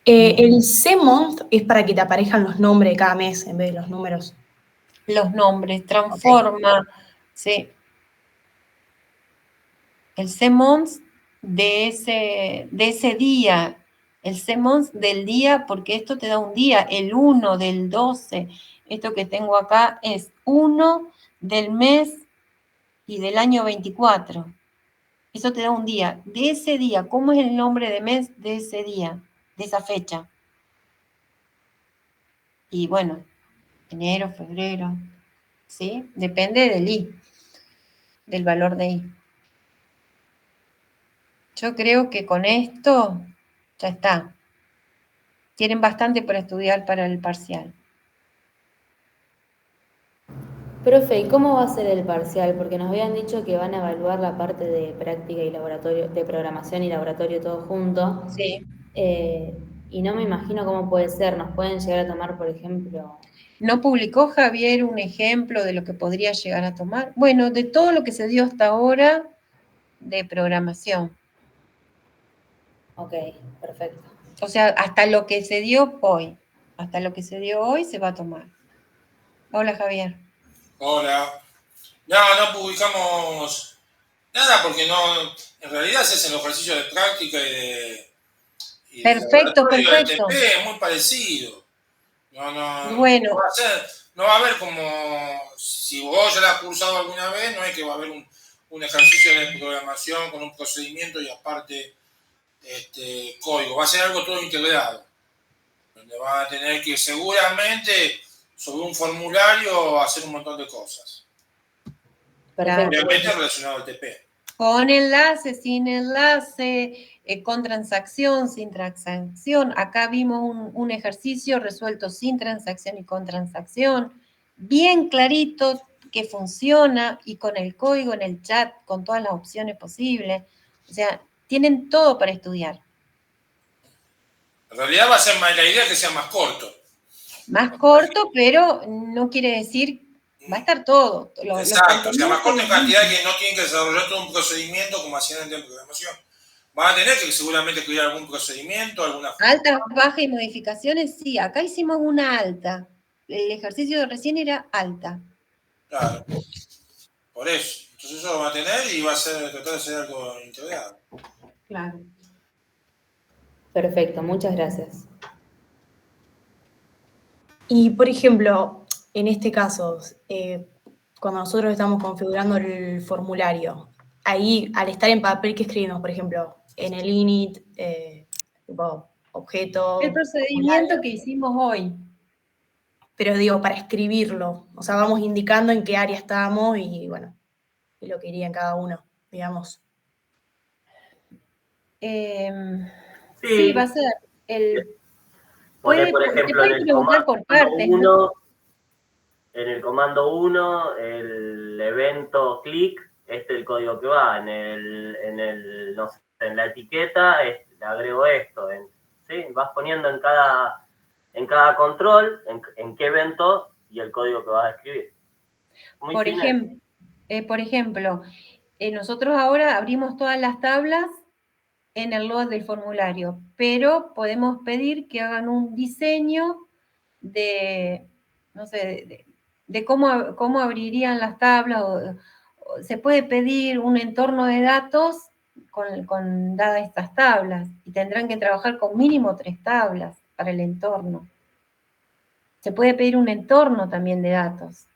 El C-Month es para que te aparezcan los nombres de cada mes en vez de los números. Los nombres, transforma, sí. El C-Month de ese día, el C-Month del día, porque esto te da un día, el 1 del 12. Esto que tengo acá es 1 del mes y del año 24. Eso te da un día. De ese día, ¿cómo es el nombre de mes de ese día, de esa fecha? Y bueno, enero, febrero, ¿sí? Depende del I, del valor de I. Yo creo que con esto ya está. Tienen bastante para estudiar para el parcial. Profe, ¿y cómo va a ser el parcial? Porque nos habían dicho que van a evaluar la parte de práctica y laboratorio, de programación y laboratorio todo junto. Sí. Y no me imagino cómo puede ser. ¿Nos pueden llegar a tomar, por ejemplo? ¿No publicó Javier un ejemplo de lo que podría llegar a tomar? Bueno, de todo lo que se dio hasta ahora de programación. Ok, perfecto. O sea, hasta lo que se dio hoy. Hasta lo que se dio hoy se va a tomar. Hola, Javier. Hola. No publicamos nada porque en realidad se hacen los ejercicios de práctica y Perfecto. de TP, es muy parecido. Bueno. No va a haber como, si vos ya la has cursado alguna vez, no es que va a haber un ejercicio de programación con un procedimiento y aparte código. Va a ser algo todo integrado. Donde van a tener que seguramente sobre un formulario hacer un montón de cosas. Obviamente relacionado al TP. Con enlace, sin enlace, con transacción, sin transacción. Acá vimos un ejercicio resuelto sin transacción y con transacción. Bien clarito que funciona y con el código en el chat, con todas las opciones posibles. O sea, tienen todo para estudiar. En realidad va a ser más la idea que sea más corto. Más corto, pero no quiere decir Va a estar todo. Exacto, o sea, más corto en cantidad que no tienen que desarrollar todo un procedimiento como hacían en programación. Van a tener que seguramente crear algún procedimiento, alguna... Altas, bajas y modificaciones, sí. Acá hicimos una alta. El ejercicio de recién era alta. Claro. Por eso. Entonces eso lo va a tener y va a ser, tratar de hacer algo integrado. Claro. Perfecto, muchas gracias. Y, por ejemplo, en este caso, cuando nosotros estamos configurando el formulario, ahí, al estar en papel, ¿qué escribimos? Por ejemplo, en el init, tipo, objeto... El procedimiento que hicimos hoy. Pero digo, para escribirlo, o sea, vamos indicando en qué área estamos y, bueno, y lo que iría en cada uno, digamos. Sí, va a ser el... Pone, por ejemplo, en el comando 1, el evento click, este es el código que va, no sé, en la etiqueta le agrego esto, ¿sí? Vas poniendo en cada control, en qué evento y el código que vas a escribir. Por ejemplo, nosotros ahora abrimos todas las tablas en el load del formulario, pero podemos pedir que hagan un diseño de, no sé, de cómo abrirían las tablas, o se puede pedir un entorno de datos con dadas estas tablas, y tendrán que trabajar con mínimo 3 tablas para el entorno. Se puede pedir un entorno también de datos.